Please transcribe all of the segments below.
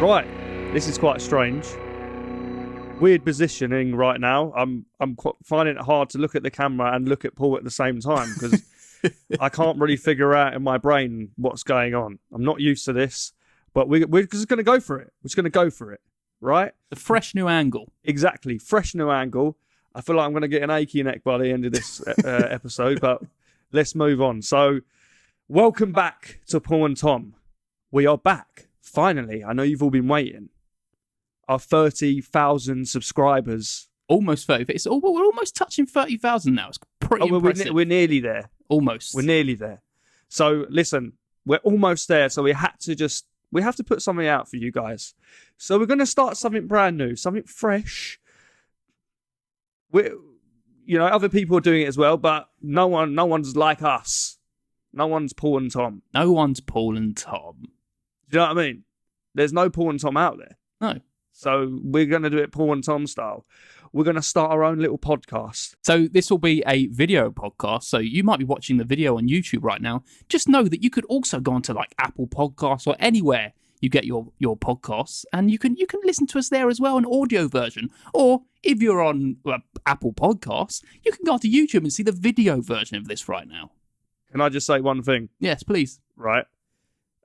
Right, this is quite strange. Weird positioning right now. I'm finding it hard to look at the camera and look at Paul at the same time because I can't really figure out in my brain what's going on. I'm not used to this, but we're just going to go for it. We're just going to go for it, right? A fresh new angle. Exactly, fresh new angle. I feel like I'm going to get an achy neck by the end of this episode, but let's move on. So, welcome back to Paul and Tom. We are back, finally. I know you've all been waiting. Our 30,000 subscribers. Almost 30. We're almost touching 30,000 now. It's pretty impressive. We're nearly there. Almost. We're nearly there. So listen, we're almost there. So we have to put something out for you guys. So we're going to start something brand new, something fresh. Other people are doing it as well, but no one's like us. No one's Paul and Tom. No one's Paul and Tom. Do you know what I mean? There's no Paul and Tom out there. No. So we're going to do it Paul and Tom style. We're going to start our own little podcast. So this will be a video podcast. So you might be watching the video on YouTube right now. Just know that you could also go onto like Apple Podcasts or anywhere you get your podcasts, and you can listen to us there as well, an audio version. Or if you're on Apple Podcasts, you can go onto YouTube and see the video version of this right now. Can I just say one thing? Yes, please. Right.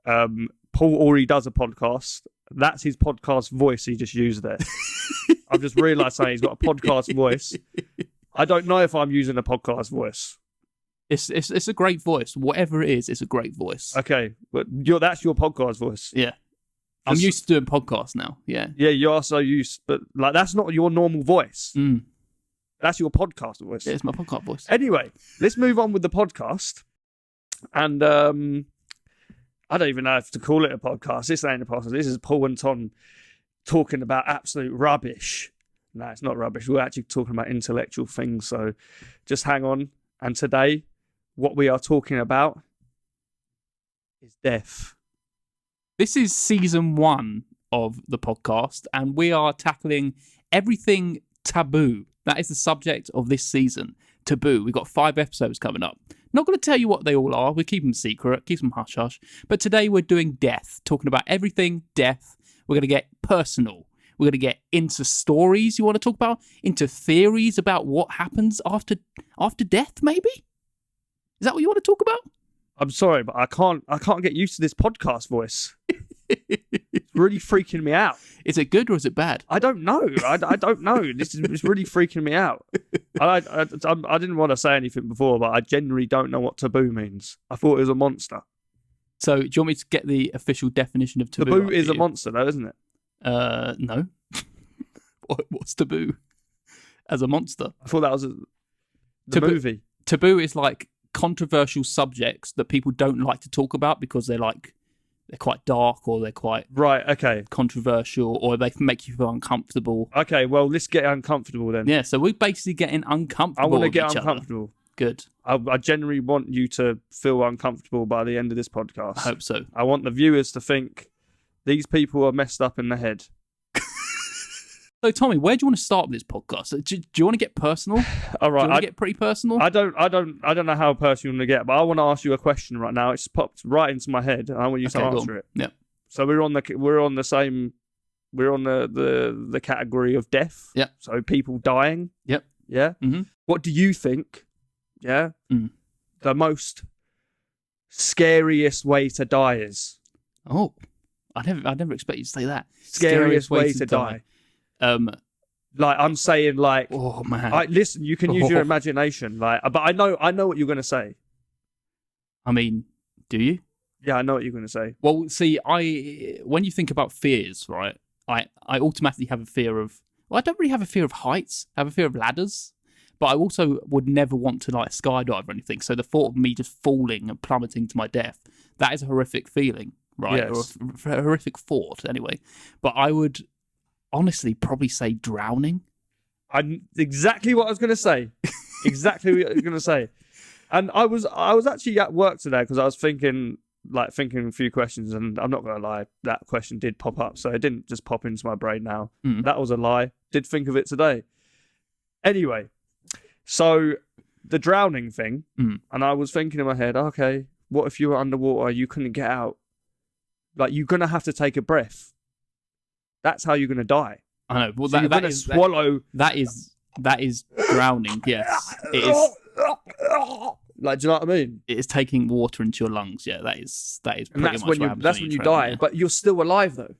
Paul already does a podcast. That's his podcast voice he just used there. I've just realised something. He's got a podcast voice. I don't know if I'm using a podcast voice. It's a great voice. Whatever it is, it's a great voice. Okay, but that's your podcast voice. Yeah. I'm used to doing podcasts now. Yeah. Yeah, you're so used, but like that's not your normal voice. That's your podcast voice. Yeah, it's my podcast voice. Anyway, let's move on with the podcast. And I don't even know if to call it a podcast. This ain't a podcast. This is Paul and Tom talking about absolute rubbish. No, it's not rubbish. We're actually talking about intellectual things. So just hang on. And today, what we are talking about is death. This is season 1 of the podcast, and we are tackling everything taboo. That is the subject of this season. Taboo. We've got 5 episodes coming up. Not going to tell you what they all are. We keep them secret, keep them hush-hush. But today we're doing death, talking about everything death. We're going to get personal. We're going to get into stories you want to talk about, into theories about what happens after death, maybe? Is that what you want to talk about? I'm sorry, but I can't get used to this podcast voice. It's really freaking me out. Is it good or is it bad? I don't know. I don't know. It's really freaking me out. I didn't want to say anything before, but I genuinely don't know what taboo means. I thought it was a monster. So, do you want me to get the official definition of taboo? Taboo is a monster, though, isn't it? No. What's taboo as a monster? I thought that was the movie. Taboo is like controversial subjects that people don't like to talk about because they're quite dark or they're quite controversial or they make you feel uncomfortable. Okay, well, let's get uncomfortable then. Yeah, so we're basically getting uncomfortable. I want to get uncomfortable. Good. I generally want you to feel uncomfortable by the end of this podcast. I hope so. I want the viewers to think these people are messed up in the head. So, Tommy, where do you want to start with this podcast? Do you want to get personal? All right, do you want to get pretty personal? I don't know how personal you want to get, but I want to ask you a question right now. It's popped right into my head, and I want you to answer it. Yeah. So we're on the category of death. Yeah. So people dying. Yep. Yeah. Mm-hmm. What do you think? Yeah. Mm. The most scariest way to die is? Oh, I never expect you to say that. Scariest way to die. Like I'm saying, like, oh man. Listen, you can use your imagination, like, but I know what you're gonna say. I mean, do you? Yeah, I know what you're gonna say. Well, see, when you think about fears, right? I automatically have a fear of. Well, I don't really have a fear of heights. I have a fear of ladders, but I also would never want to like skydive or anything. So the thought of me just falling and plummeting to my death, that is a horrific feeling, right? Yes. Or a horrific thought, anyway. But I would honestly probably say drowning. Exactly what I was going to say. Exactly what I was going to say. And I was actually at work today because I was thinking a few questions, and I'm not going to lie, that question did pop up. So it didn't just pop into my brain now. That was a lie. Did think of it today. Anyway, so the drowning thing, and I was thinking in my head, okay, what if you were underwater, you couldn't get out? Like, you're going to have to take a breath. That's how you're going to die. I know. Well, So you're going to swallow. That is drowning. Yes, it is. Like, do you know what I mean? It is taking water into your lungs. Yeah, that is pretty And much what happens that's when you die. yeah. But you're still alive though.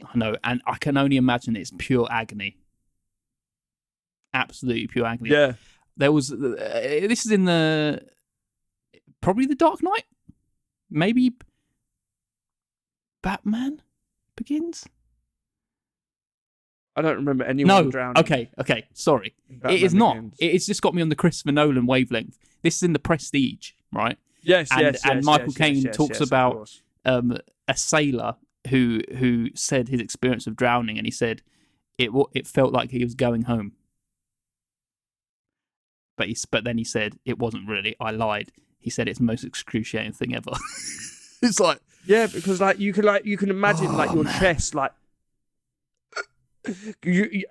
I know, and I can only imagine it's pure agony. Absolutely pure agony. Yeah. There was. This is in probably the Dark Knight, maybe Batman Begins. I don't remember anyone drowning. Okay. Sorry, Batman it is not. Begins. It's just got me on the Christopher Nolan wavelength. This is in The Prestige, right? Yes, and Michael Caine talks about of course. a sailor who said his experience of drowning, and he said it felt like he was going home. But then he said it wasn't really. I lied. He said it's the most excruciating thing ever. It's like because like you can imagine like your chest like.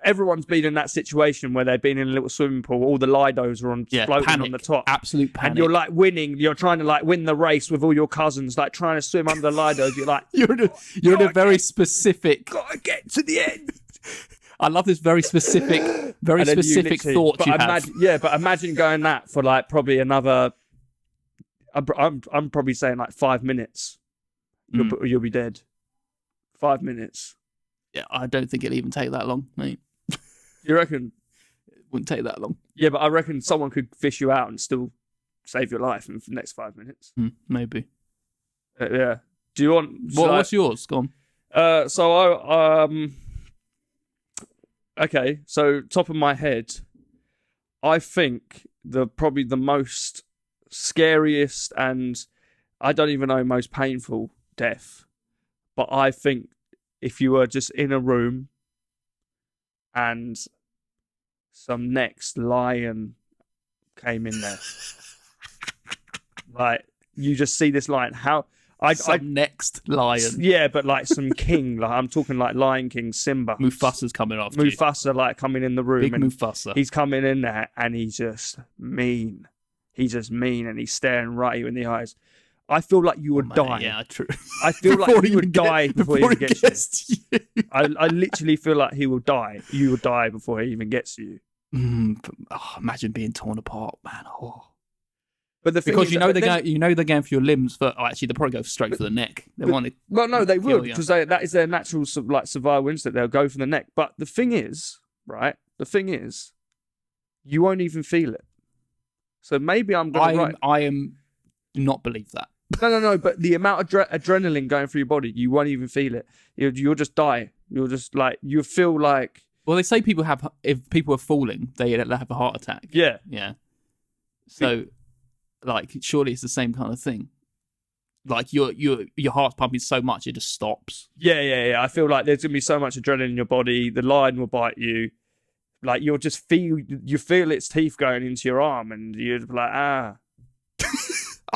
Everyone's been in that situation where they've been in a little swimming pool. All the Lidos are floating panic, on the top, absolute panic. and you're like winning. You're trying to like win the race with all your cousins, like trying to swim under the Lidos. You're like you're in a very specific. Gotta get to the end. I love this very specific thought you have. Yeah, but imagine going that for like probably another. I'm probably saying like 5 minutes. You'll be dead. 5 minutes. Yeah, I don't think it'll even take that long, mate. You reckon? It wouldn't take that long. Yeah, but I reckon someone could fish you out and still save your life in the next 5 minutes. Maybe. Yeah. Do you want? What's yours? Go on. Okay, so top of my head, I think probably the most scariest and I don't even know most painful death, but I think if you were just in a room and some next lion came in there, like you just see this lion, next lion. Yeah, but like some king, like I'm talking like Lion King, Simba. Mufasa's coming after you. Mufasa like coming in the room. Big and Mufasa. He's coming in there and he's just mean. He's just mean and he's staring right at you in the eyes. I feel like you would die. Yeah, true. I feel like you would die before he even gets you. I literally feel like he will die. You will die before he even gets you. Imagine being torn apart, man. But the thing because is, they're going for your limbs, but actually they'll probably go straight for the neck. They want to. Well, no, they would because that is their natural like survival instinct. They'll go for the neck. But the thing is, right? The thing is, you won't even feel it. So maybe I am not believe that. No. But the amount of adrenaline going through your body, you won't even feel it. You'll just die. You'll just like you feel like. Well, they say if people are falling, they have a heart attack. Yeah. So, like, surely it's the same kind of thing. Like your heart's pumping so much it just stops. Yeah. I feel like there's gonna be so much adrenaline in your body. The lion will bite you. Like you'll just feel its teeth going into your arm, and you're like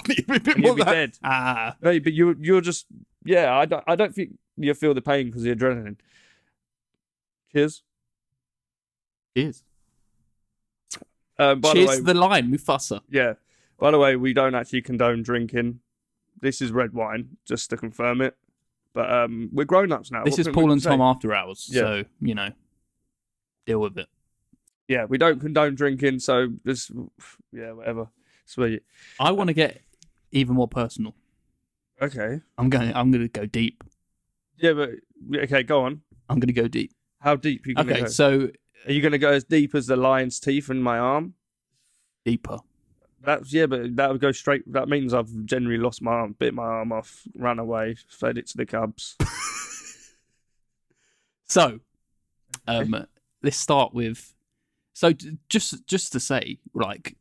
you'll be dead. No, but you're just I don't think you'll feel the pain because of the adrenaline. Cheers. Cheers. By Cheers to the lion, Mufasa. Yeah. By the way, we don't actually condone drinking. This is red wine, just to confirm it. But we're grown-ups now. This is Paul and Tom After Hours, so, deal with it. Yeah, we don't condone drinking, so just, whatever. Sweet. I want to get even more personal. Okay. I'm going to go deep. Yeah, but, okay, go on. I'm going to go deep. How deep are you going to go? Okay, so... Are you going to go as deep as the lion's teeth in my arm? Deeper. But that would go straight. That means I've generally lost my arm, bit my arm off, ran away, fed it to the cubs. So, let's start with. So, just to say, like,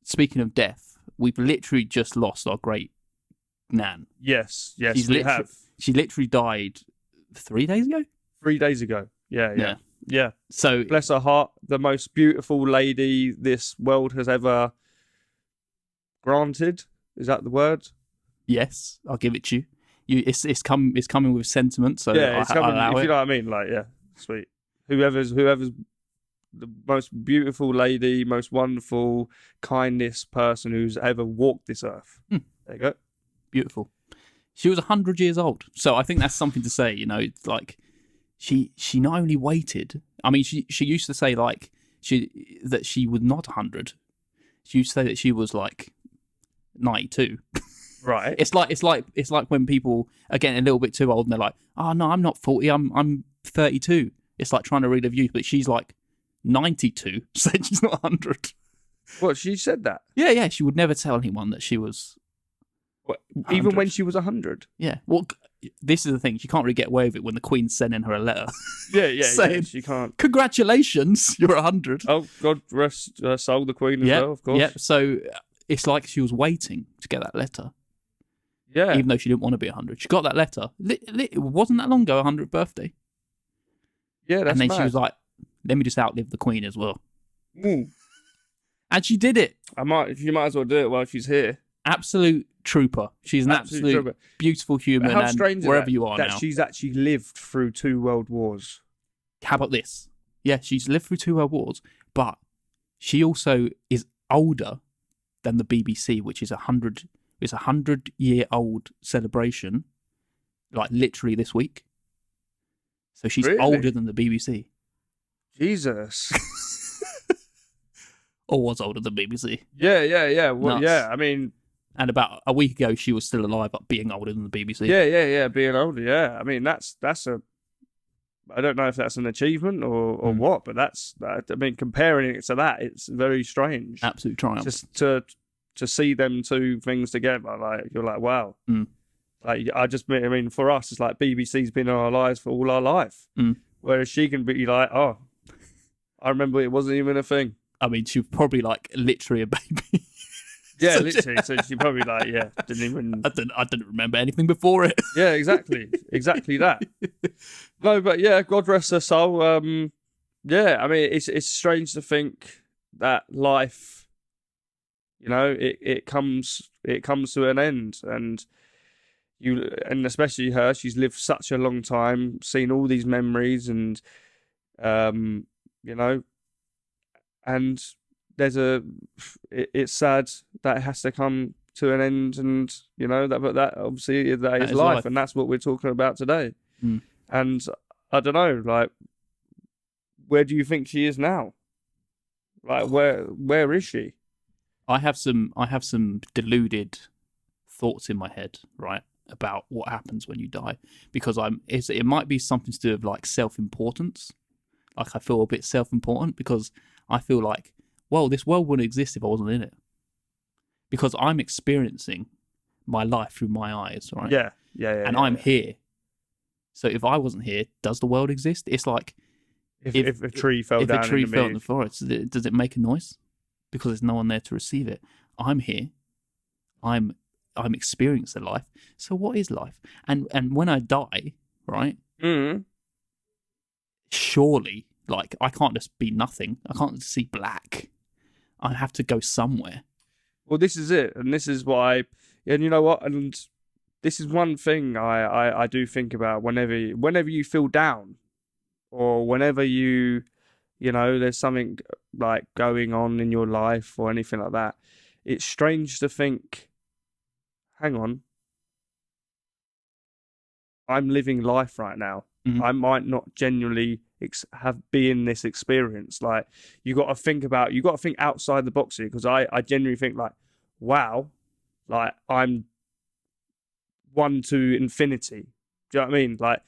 speaking of death, we've literally just lost our great Nan. Yes, we have. She literally died 3 days ago. 3 days ago. Yeah. So bless her heart, the most beautiful lady this world has ever granted. Is that the word? Yes, I'll give it to you. It's coming with sentiment, so yeah, it's coming. I'll if you know what I mean, like sweet. Whoever's the most beautiful lady, most wonderful, kindest person who's ever walked this earth. There you go. Beautiful. She was 100 years old, so I think that's something to say. It's like. she not only waited. I mean, she used to say like that she was not 100. She used to say that she was like 92. Right. It's like when people are getting a little bit too old and they're like, oh no, I'm not 40, I'm 32. It's like trying to read a view, but she's like 92, saying she's not 100. What, she said that? Yeah, she would never tell anyone that she was What, even when she was 100? Yeah. Well, this is the thing. She can't really get away with it when the Queen's sending her a letter. Yeah, saying, she can't. Congratulations, you're 100. Oh, God rest her soul, the Queen as well, of course. Yeah, so it's like she was waiting to get that letter. Yeah. Even though she didn't want to be 100. She got that letter. It wasn't that long ago, 100th birthday. Yeah, that's And then mad. she was like, let me just outlive the Queen as well. Ooh. And she did it. She might as well do it while she's here. Absolute trooper. She's an absolute trooper. beautiful human. How and strange is wherever you are that now. she's actually lived through 2 world wars. How about this? Yeah, she's lived through 2 world wars, but she also is older than the BBC, which is 100. It's a 100-year-old celebration, like literally this week. So she's Really? older than the BBC, Jesus. or was older than BBC. Yeah. Well, Nuts. yeah, I mean... And about a week ago, she was still alive, but being older than the BBC. Yeah, being older, yeah. I mean, that's a... I don't know if that's an achievement or what, but I mean, comparing it to that, it's very strange. Absolute triumph. Just to see them 2 things together, like, you're like, wow. Like, I mean, for us, it's like BBC's been in our lives for all our life. Whereas she can be like, oh, I remember it wasn't even a thing. I mean, she was probably like literally a baby. Yeah, literally. So she probably like, yeah, didn't even... I didn't remember anything before it. Yeah, exactly that. No, but yeah, God rest her soul. Yeah, I mean, it's strange to think that life, you know, it comes to an end, and especially her, she's lived such a long time, seen all these memories, and you know, and it's sad that it has to come to an end, and you know that obviously that is life, and that's what we're talking about today. And I don't know, like, where do you think she is now? Like, where is she? I have some deluded thoughts in my head, right, about what happens when you die, because it might be something to do with like self-importance. Like, I feel a bit self-important because I feel like, well, this world wouldn't exist if I wasn't in it, because I'm experiencing my life through my eyes, right? Yeah. And I'm here. So if I wasn't here, does the world exist? It's like if a tree fell down in the forest, does it make a noise? Because there's no one there to receive it. I'm here. I'm experiencing life. So what is life? And when I die, right? Surely, like, I can't just be nothing. I can't just see black. I have to go somewhere. Well, this is it, and this is why. And you know what? And this is one thing I do think about whenever you feel down, or whenever you know, there's something like going on in your life or anything like that. It's strange to think, hang on, I'm living life right now. I might not genuinely be in this experience. Like, you got to think outside the box here, because I genuinely think, like, wow, like, I'm 1 to infinity. Do you know what I mean? Like,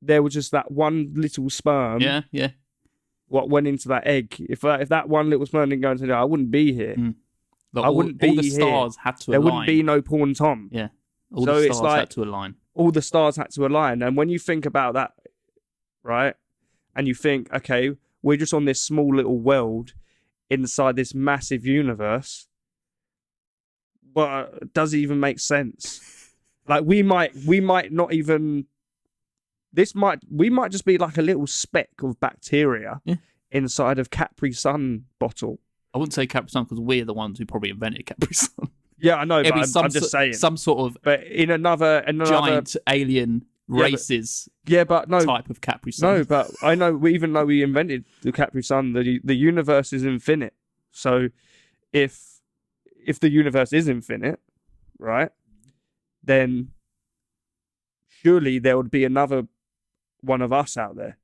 there was just that one little sperm. Yeah. What went into that egg? If that one little sperm didn't go into there, I wouldn't be here. Like, I wouldn't be all the here. stars had to align. There wouldn't be no Paul and Tom. Yeah. All So the it's stars like, had to align. all the stars had to align. And when you think about that, right, and you think, okay, we're just on this small little world inside this massive universe, but does it even make sense? Like, we might not even... we might just be like a little speck of bacteria inside of Capri Sun bottle. I wouldn't say Capri Sun, because we're the ones who probably invented Capri Sun. Yeah, I know, but I'm just saying. Some sort of but in another giant alien races but no type of Capri Sun. No, but I know, even though we invented the Capri Sun, the universe is infinite. So if the universe is infinite, right, then surely there would be another one of us out there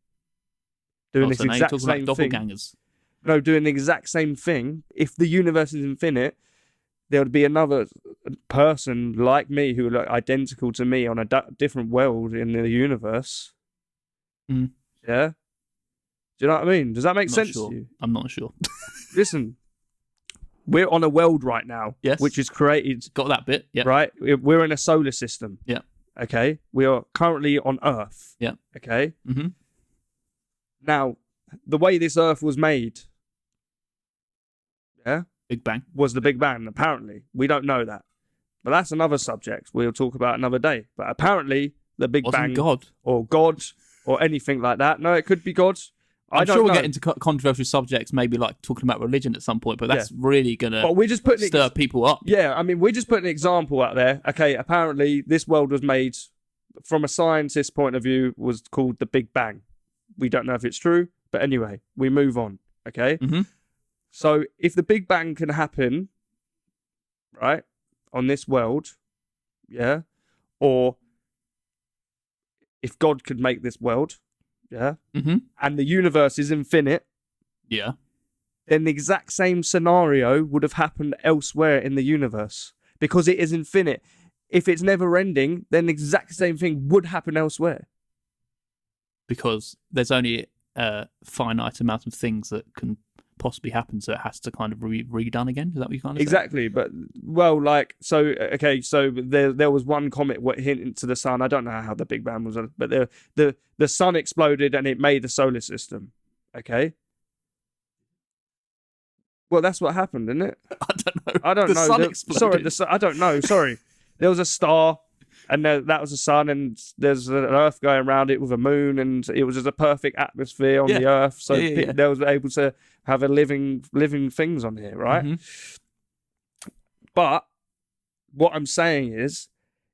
doing this So now you're exact talking same about thing. doppelgangers. No, doing the exact same thing. If the universe is infinite, there would be another person like me who would look identical to me on a different world in the universe. Mm. Yeah? Do you know what I mean? Does that make sense Sure. to you? I'm not sure. Listen, we're on a world right now, Yes. which is created, Got that bit? Yeah. right? We're in a solar system. Yeah. Okay? We are currently on Earth. Yeah. Okay? Mm-hmm. Now, the way this Earth was made, yeah, Big Bang. was the Big Bang, apparently. We don't know that. But that's another subject we'll talk about another day. But apparently, the Big Wasn't Bang God. or God or anything like that. No, it could be God. I I'm don't sure we'll know. get into controversial subjects, maybe like talking about religion at some point, but that's really going But to we're just putting stir people up. Yeah, I mean, we're just putting an example out there. Okay, apparently this world was made, from a scientist's point of view, was called the Big Bang. We don't know if it's true, but anyway, we move on. Okay? Mm-hmm. So if the Big Bang can happen, right, on this world, yeah, or if God could make this world, yeah, Mm-hmm. and the universe is infinite, Yeah. then the exact same scenario would have happened elsewhere in the universe because it is infinite. If it's never ending, then the exact same thing would happen elsewhere. Because there's only a finite amount of things that can possibly happen, so it has to kind of be redone again. Is that what you kind of Exactly, but well, like so. Okay, so there was one comet hinting to the sun. I don't know how the Big Bang was, but the sun exploded and it made the solar system. Okay. Well, that's what happened, isn't it? I don't know. I don't The know. sun exploded. Sorry, I don't know. Sorry. There was a star, and that was the sun, and there's an Earth going around it with a moon, and it was just a perfect atmosphere on the Earth, so they was able to have a living things on here, right? Mm-hmm. But what I'm saying is,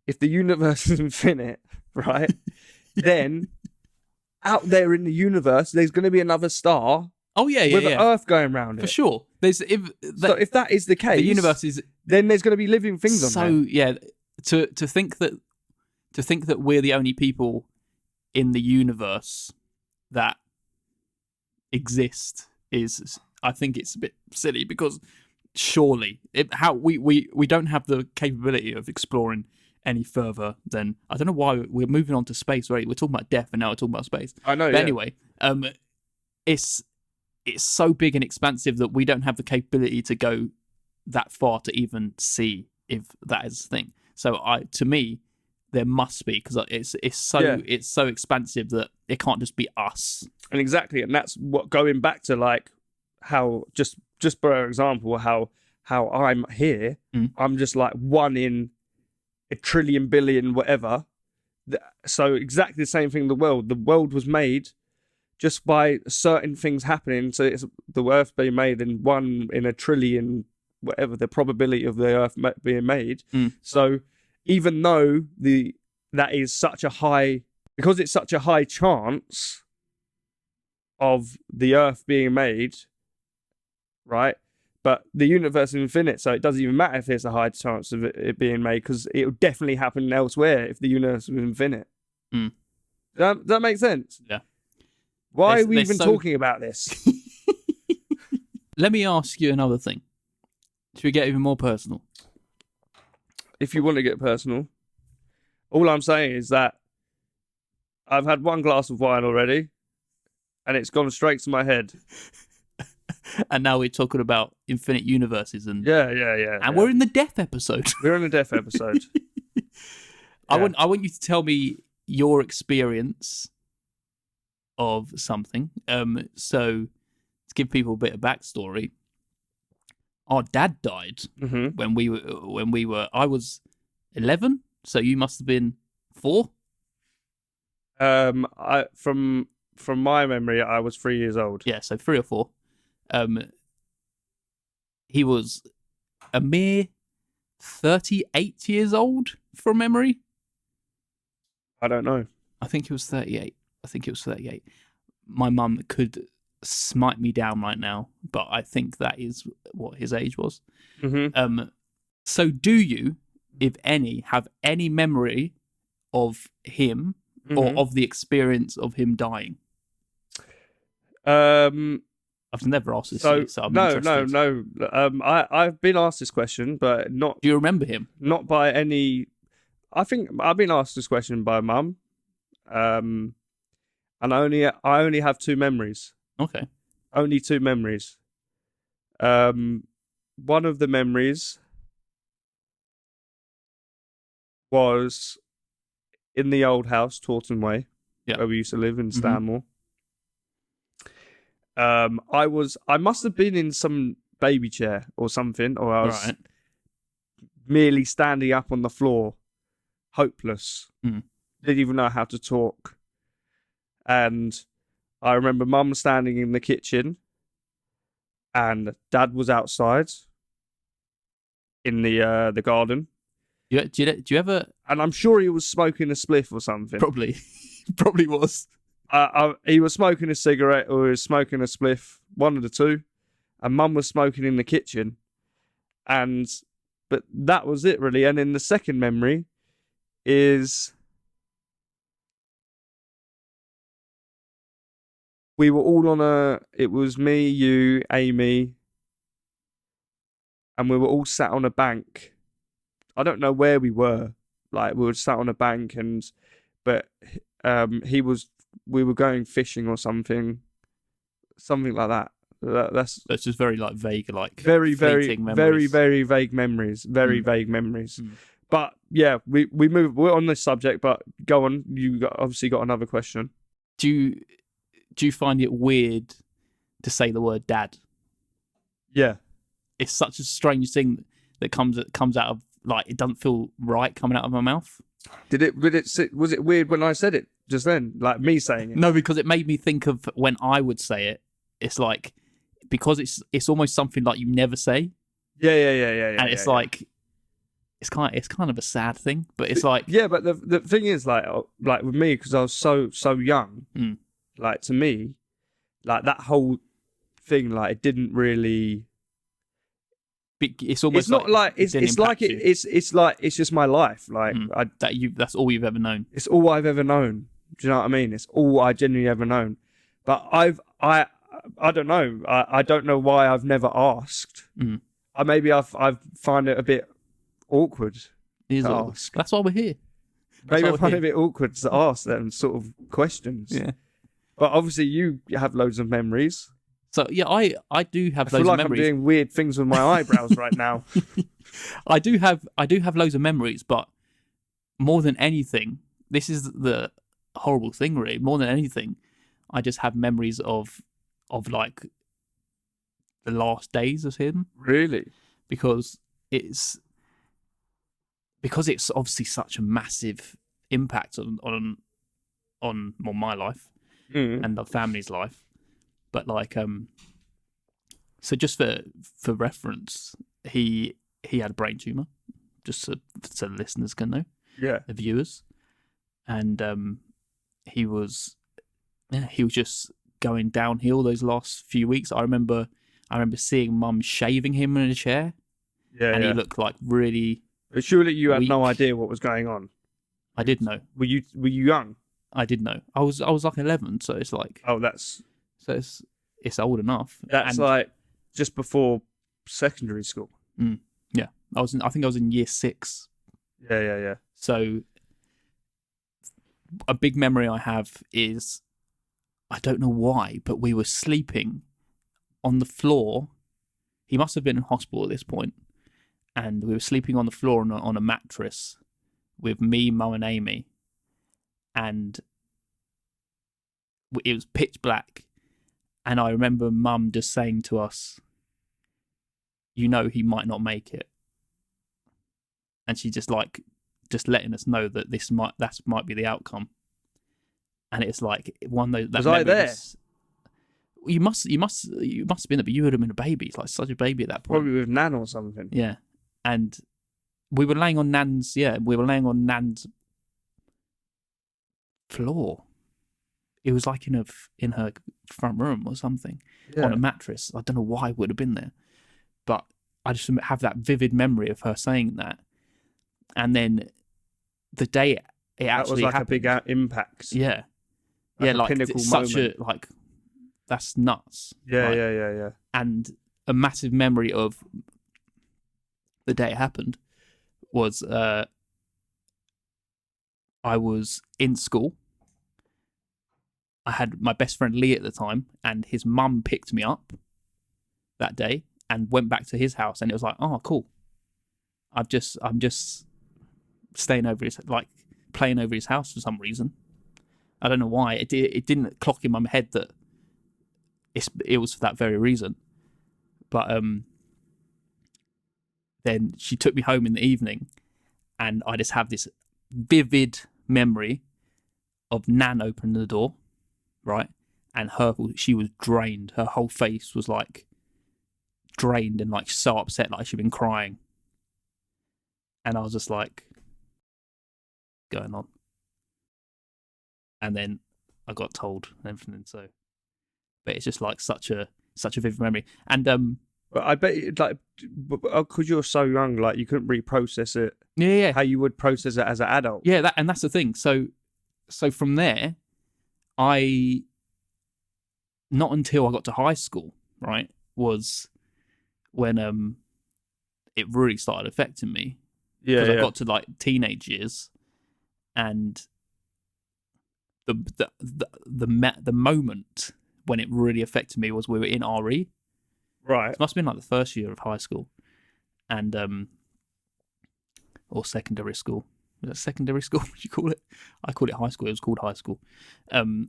if the universe is infinite, right, then out there in the universe, there's going to be another star. Oh yeah, with an Earth going around for it. sure. There's So if that is the case, the universe is then there's going to be living things on there. so yeah. To think that we're the only people in the universe that exist is, I think it's a bit silly, because surely we don't have the capability of exploring any further than, I don't know why we're moving on to space, right? We're talking about death and now we're talking about space. I know. But anyway, it's so big and expansive that we don't have the capability to go that far to even see if that is a thing. So to me, there must be, because it's so expansive that it can't just be us. And exactly, and that's what, going back to like how just for example how I'm here, I'm just like one in a trillion billion whatever. So exactly the same thing. The world was made just by certain things happening. So it's the Earth being made in one in a trillion, whatever the probability of the Earth being made. So even though that is such a high, because it's such a high chance of the Earth being made, right? But the universe is infinite, so it doesn't even matter if there's a high chance of it being made, because it would definitely happen elsewhere if the universe was infinite. Does that make sense? Yeah. Why are we even talking about this? Let me ask you another thing. Should we get even more personal? If you want to get personal, all I'm saying is that I've had one glass of wine already, and it's gone straight to my head. And now we're talking about infinite universes, and And we're in the death episode. We're in the death episode. I want you to tell me your experience of something. So to give people a bit of backstory, our dad died when we were. I was 11, so you must have been 4. From my memory, I was 3 years old. Yeah, so 3 or 4. He was a mere 38 years old from memory. I don't know. I think he was 38. My mum could smite me down right now, but I think that is what his age was. So do you, if any, have any memory of him or of the experience of him dying? I've never asked this, so I'm interested. No. I've been asked this question, but not. Do you remember him? Not by any. I think I've been asked this question by Mum, and I only have two memories. Okay. Only two memories. One of the memories was in the old house, Taunton Way, where we used to live in Stanmore. I must have been in some baby chair or something, or I was merely standing up on the floor, hopeless. Didn't even know how to talk. And I remember Mum standing in the kitchen and Dad was outside in the garden. Do you ever? And I'm sure he was smoking a spliff or something. Probably was. He was smoking a cigarette or he was smoking a spliff, one of the two, and Mum was smoking in the kitchen. But that was it really. And then the second memory is we were all it was me, you, Amy, and we were all sat on a bank. I don't know where we were. Like, we were sat on a bank but we were going fishing or something like that. That's just very like vague, like very memories. very vague memories. Vague memories. But yeah, we're on this subject. But go on. Obviously got another question. Do you find it weird to say the word dad? Yeah, it's such a strange thing that comes out of, like, it doesn't feel right coming out of my mouth. Was it weird when I said it just then, like me saying it? No, because it made me think of when I would say it. It's like, because it's almost something like you never say. Yeah. And it's like, it's kind of a sad thing, but it's like, yeah. But the thing is, like with me, because I was so young, like, to me, like, that whole thing, like, it didn't really. It's almost. It's not like it's like it's just my life. Like, that's all you've ever known. It's all I've ever known. Do you know what I mean? It's all I genuinely ever known. But I don't know. I don't know why I've never asked. Maybe I find it a bit awkward to ask. That's why we're here. Maybe I find it a bit awkward to ask them sort of questions. Yeah. But obviously you have loads of memories. So yeah, I do have loads of memories. I feel like I'm doing weird things with my eyebrows right now. I do have loads of memories, but more than anything, this is the horrible thing, really. More than anything, I just have memories of like the last days of him. Really? Because it's obviously such a massive impact on my life and the family's life. But like, so just for reference, he had a brain tumor, just so the listeners can know, the viewers, and he was just going downhill those last few weeks. I remember seeing Mum shaving him in a chair, and he looked like really. But surely you had weak. no idea what was going on. I did know. Were you young? I did know. I was like 11, so it's like. Oh, that's. So it's old enough. That's like just before secondary school. Yeah, I think I was in year 6. Yeah. So a big memory I have is, I don't know why, but we were sleeping on the floor. He must have been in hospital at this point, and we were sleeping on the floor on a mattress with me, Mum, and Amy, and it was pitch black. And I remember Mum just saying to us, he might not make it. And she just letting us know that that might be the outcome. And it's like one of those. Was I there? You must have been there, but you would have been a baby. It's like such a baby at that point. Probably with Nan or something. Yeah. And we were laying on Nan's floor. It was like in her front room or something, on a mattress. I don't know why it would have been there, but I just have that vivid memory of her saying that. And then the day it That was actually like happened. a big impact. Yeah, Like a like pinnacle it's such moment. a like that's nuts. Yeah, Like, yeah. And a massive memory of the day it happened was I was in school. I had my best friend Lee at the time, and his mum picked me up that day and went back to his house, and it was like, oh, cool. I'm just staying over his, like, playing over his house for some reason. I don't know why. It didn't clock in my head that it was for that very reason. But then she took me home in the evening, and I just have this vivid memory of Nan opening the door, right? And she was drained. Her whole face was like drained and like so upset, like she'd been crying. And I was just like, going on. And then I got told and everything. So, but it's just like such a vivid memory. And But I bet, because you're so young, like you couldn't really process it. yeah, How you would process it as an adult. yeah. And that's the thing. So from there, I not until I got to high school, right, was when it really started affecting me. Yeah, Because I got to like teenage years, and the moment when it really affected me was we were in RE. Right. It must have been like the first year of high school, and or secondary school. Was it secondary school? What do you call it? I call it high school. It was called high school. It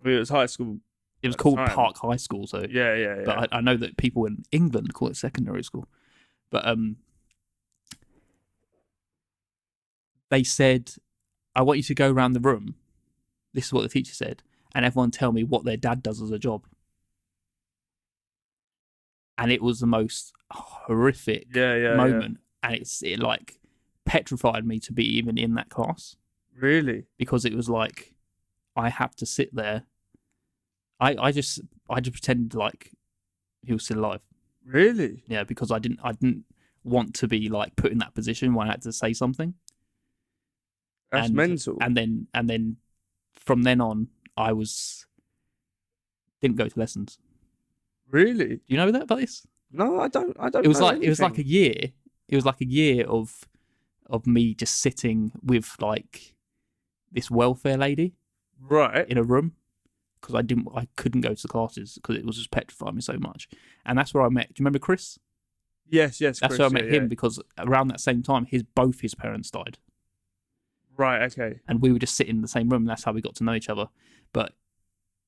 was high school. It was called time. Park High School. So Yeah. but I know that people in England call it secondary school. But they said, I want you to go around the room. This is what the teacher said. And everyone tell me what their dad does as a job. And it was the most horrific moment. And it like petrified me to be even in that class. Really? Because it was like, I have to sit there. I just pretended like he was still alive. Really? Yeah, because I didn't want to be like put in that position where I had to say something. That's mental. And then from then on, I didn't go to lessons. Really? Do you know about this? No, I don't. It was like a year. It was like a year of me just sitting with like this welfare lady, right, in a room, because I couldn't go to the classes because it was just petrifying me so much. And that's where I met. Do you remember Chris? Yes. That's Chris, where I met him, because around that same time, both his parents died. Right. Okay. And we were just sitting in the same room, and that's how we got to know each other. But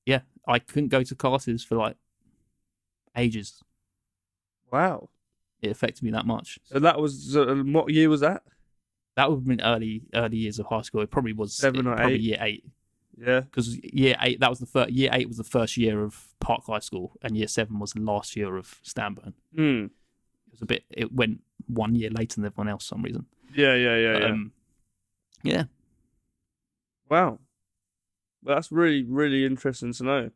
yeah, I couldn't go to classes for like ages. Wow. It affected me that much. So that was what year was that? That would have been early years of high school. It probably was 7 or 8. Year 8. Yeah. Because year 8, that was the first. Year 8 was the first year of Park High School, and year 7 was the last year of Stanburn. Hmm. It went 1 year later than everyone else for some reason. Yeah. Yeah. Wow. Well, that's really, really interesting to know. It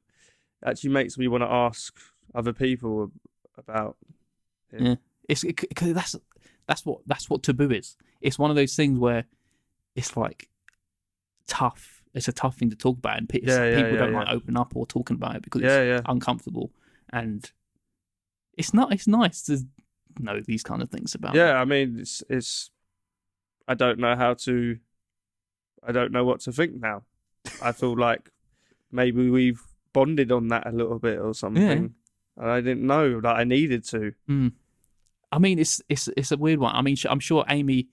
actually makes me want to ask other people about it. Yeah. That's what taboo is. It's one of those things where it's like tough. It's a tough thing to talk about, and people don't like open up or talking about it because it's uncomfortable. And it's nice to know these kind of things about. Yeah, I mean, it's. I don't know what to think now. I feel like maybe we've bonded on that a little bit or something. And I didn't know that I needed to. I mean, it's a weird one. I mean, I'm sure Amy.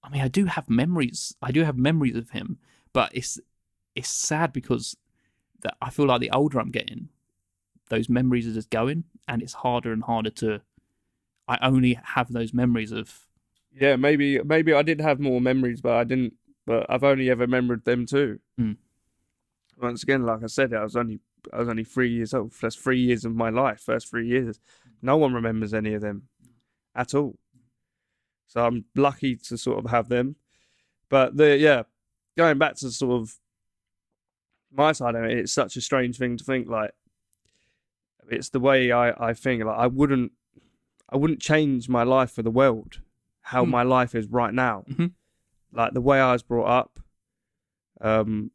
I mean, I do have memories. I do have memories of him, but it's sad because that I feel like the older I'm getting, those memories are just going, and it's harder and harder to. I only have those memories of. Yeah, maybe I did have more memories, but I didn't. But I've only ever remembered them too. Once again, like I said, I was only 3 years old. That's 3 years of my life. First 3 years, no one remembers any of them at all. So I'm lucky to sort of have them. But going back to sort of my side of it, it's such a strange thing to think. Like, it's the way I think. Like, I wouldn't change my life for the world. How my life is right now. Mm-hmm. Like the way I was brought up, Everyone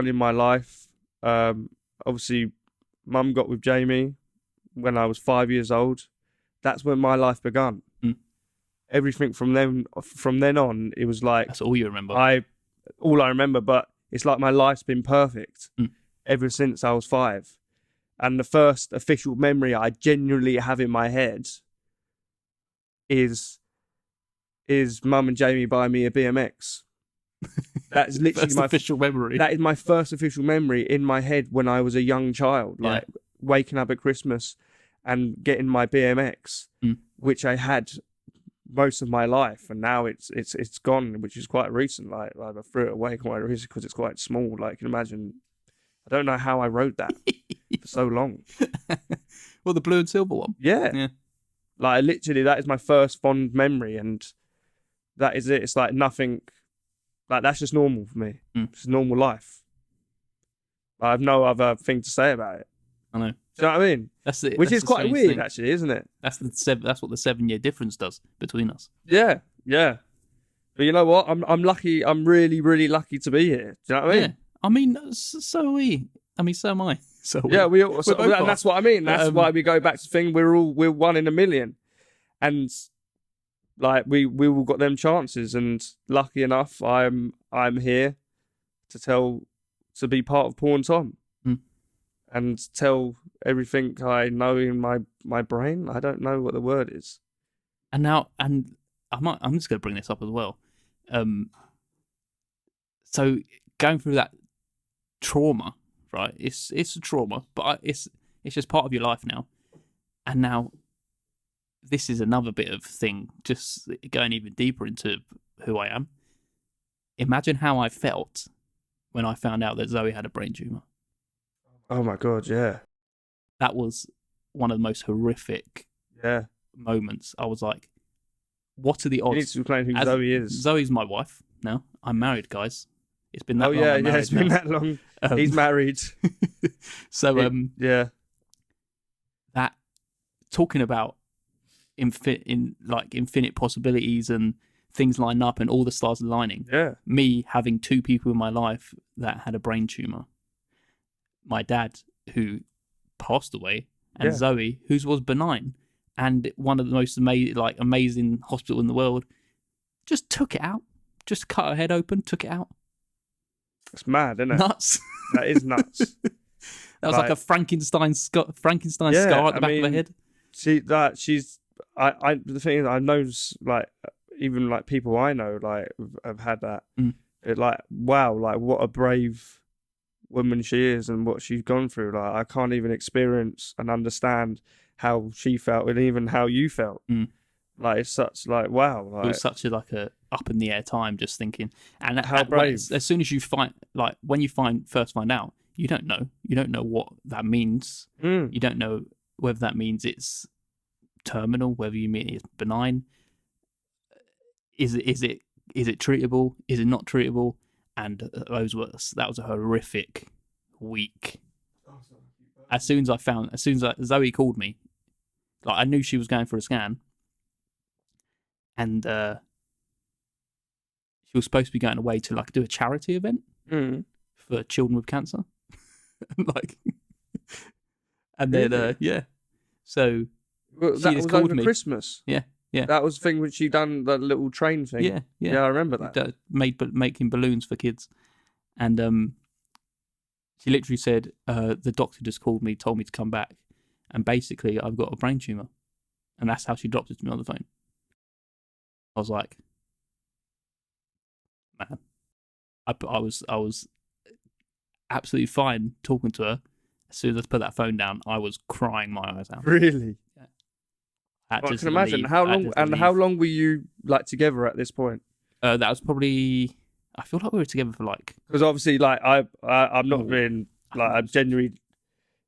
in my life. Obviously, Mum got with Jamie when I was 5 years old. That's when my life begun. Everything from then on, it was like That's all you remember. all I remember. But it's like my life's been perfect ever since I was 5. And the first official memory I genuinely have in my head is Mum and Jamie buying me a BMX. That is literally First my official memory. That is my first official memory in my head when I was a young child, like waking up at Christmas and getting my BMX, which I had most of my life, and now it's gone, which is quite recent. Like I threw it away quite recently because it's quite small. Like you can imagine, I don't know how I rode that for so long. Well, the blue and silver one. Yeah. Like literally, that is my first fond memory, and that is it. It's like nothing. Like that's just normal for me. It's normal life. I have no other thing to say about it. I know. Do you know what I mean? Which is quite weird, actually, isn't it? That's what the 7-year difference does between us. Yeah. But you know what? I'm lucky. I'm really, really lucky to be here. Do you know what I mean? Yeah. I mean, so are we. I mean, so am I. So yeah, we all. So, and that's what I mean. That's why we go back to the thing. We're 1 in a million, and like we all got them chances. And lucky enough, I'm here to be part of Paul and Tom. And tell everything I know in my brain. I don't know what the word is. And I'm just going to bring this up as well. So going through that trauma, right? It's a trauma, but it's just part of your life now. And now this is another bit of thing, just going even deeper into who I am. Imagine how I felt when I found out that Zoe had a brain tumor. Oh my God, yeah. That was one of the most horrific moments. I was like, what are the odds? You need to explain who Zoe is. Zoe's my wife now. I'm married, guys. It's been that long. Oh, yeah, it's been that long. He's married. So, that talking about infinite possibilities and things line up and all the stars aligning. Yeah. Me having 2 people in my life that had a brain tumor. My dad, who passed away, and Zoe, whose was benign, and one of the most amazing hospital in the world, just took it out, just cut her head open, took it out. That's mad, isn't it? Nuts. That is nuts. That was like a Frankenstein scar at the back of her head. The thing is, I know even like people I know have had that. It wow, what a brave woman she is and what she's gone through. Like I can't even experience and understand how she felt and even how you felt. Like it's such wow. Like, it was such a up in the air time, just thinking. And how brave. As soon as you when you first find out, you don't know what that means. You don't know whether that means it's terminal, whether you mean it's benign. Is it treatable? Is it not treatable? And that was a horrific week. As soon as Zoe called me, I knew she was going for a scan, and she was supposed to be going away to do a charity event for children with cancer, and then so that was called over me. Christmas. Yeah. That was the thing when she done that little train thing. Yeah, I remember that. Making balloons for kids. And she literally said, the doctor just called me, told me to come back. And basically, I've got a brain tumour. And that's how she dropped it to me on the phone. I was like, man. I was absolutely fine talking to her. As soon as I put that phone down, I was crying my eyes out. Really? Yeah. I can imagine. How long were you together at this point? That was probably. I feel like we were together for because obviously I'm not being I'm genuinely.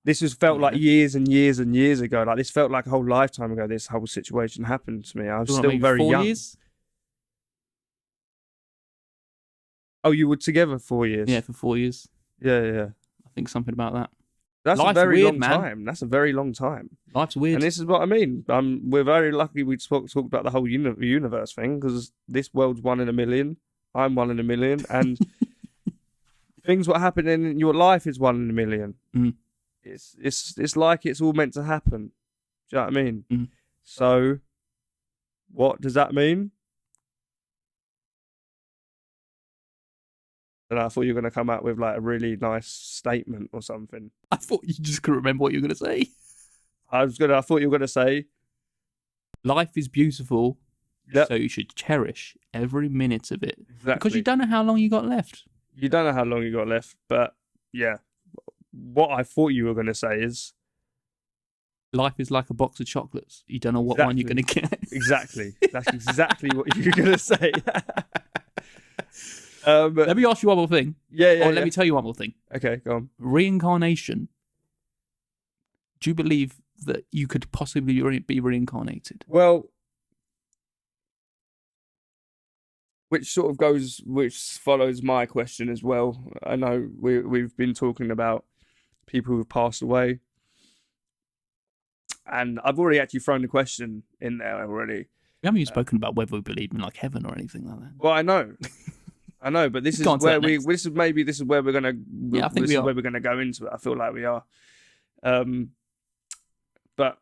This has felt like years and years and years ago. This felt like a whole lifetime ago. This whole situation happened to me. I was still very 4 young. Years? Oh, you were together 4 years? Yeah, for 4 years. Yeah. I think something about that. That's Life's a very weird, long man. time. That's a very long time. Life's weird. And this is what I mean. We're very lucky we talked about the whole universe thing because this world's 1 in a million. I'm 1 in a million, and things what happen in your life is 1 in a million. Mm. It's like it's all meant to happen. Do you know what I mean? Mm. So, what does that mean? And I thought you were going to come out with like a really nice statement or something. I thought you just couldn't remember what you were going to say. I thought you were going to say, life is beautiful, Yep. so you should cherish every minute of it. Exactly. Because you don't know how long you got left. You don't know how long you got left, but yeah. What I thought you were going to say is, life is like a box of chocolates. You don't know what one you're going to get. exactly. That's exactly what you were going to say. Let me ask you one more thing. Yeah. Let me tell you one more thing. Okay, go on. Reincarnation. Do you believe that you could possibly be reincarnated? Well, which follows my question as well. I know we've been talking about people who've passed away, and I've already actually thrown the question in there already. We haven't even spoken about whether we believe in like heaven or anything like that. Well, I know, but this is where this is where we're gonna. Yeah, I think this is where we're gonna go into it. I feel like we are. But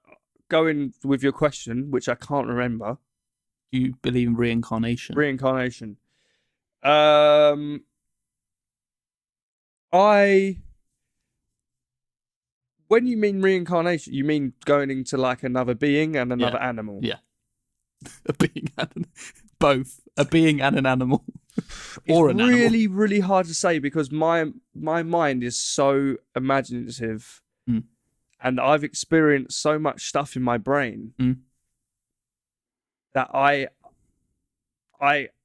going with your question, which I can't remember. Do you believe in reincarnation? Reincarnation. When you mean reincarnation, you mean going into like another being and another animal. Yeah. A being and both a being and an animal. Or an animal. Really, really hard to say because my mind is so imaginative, and I've experienced so much stuff in my brain that I.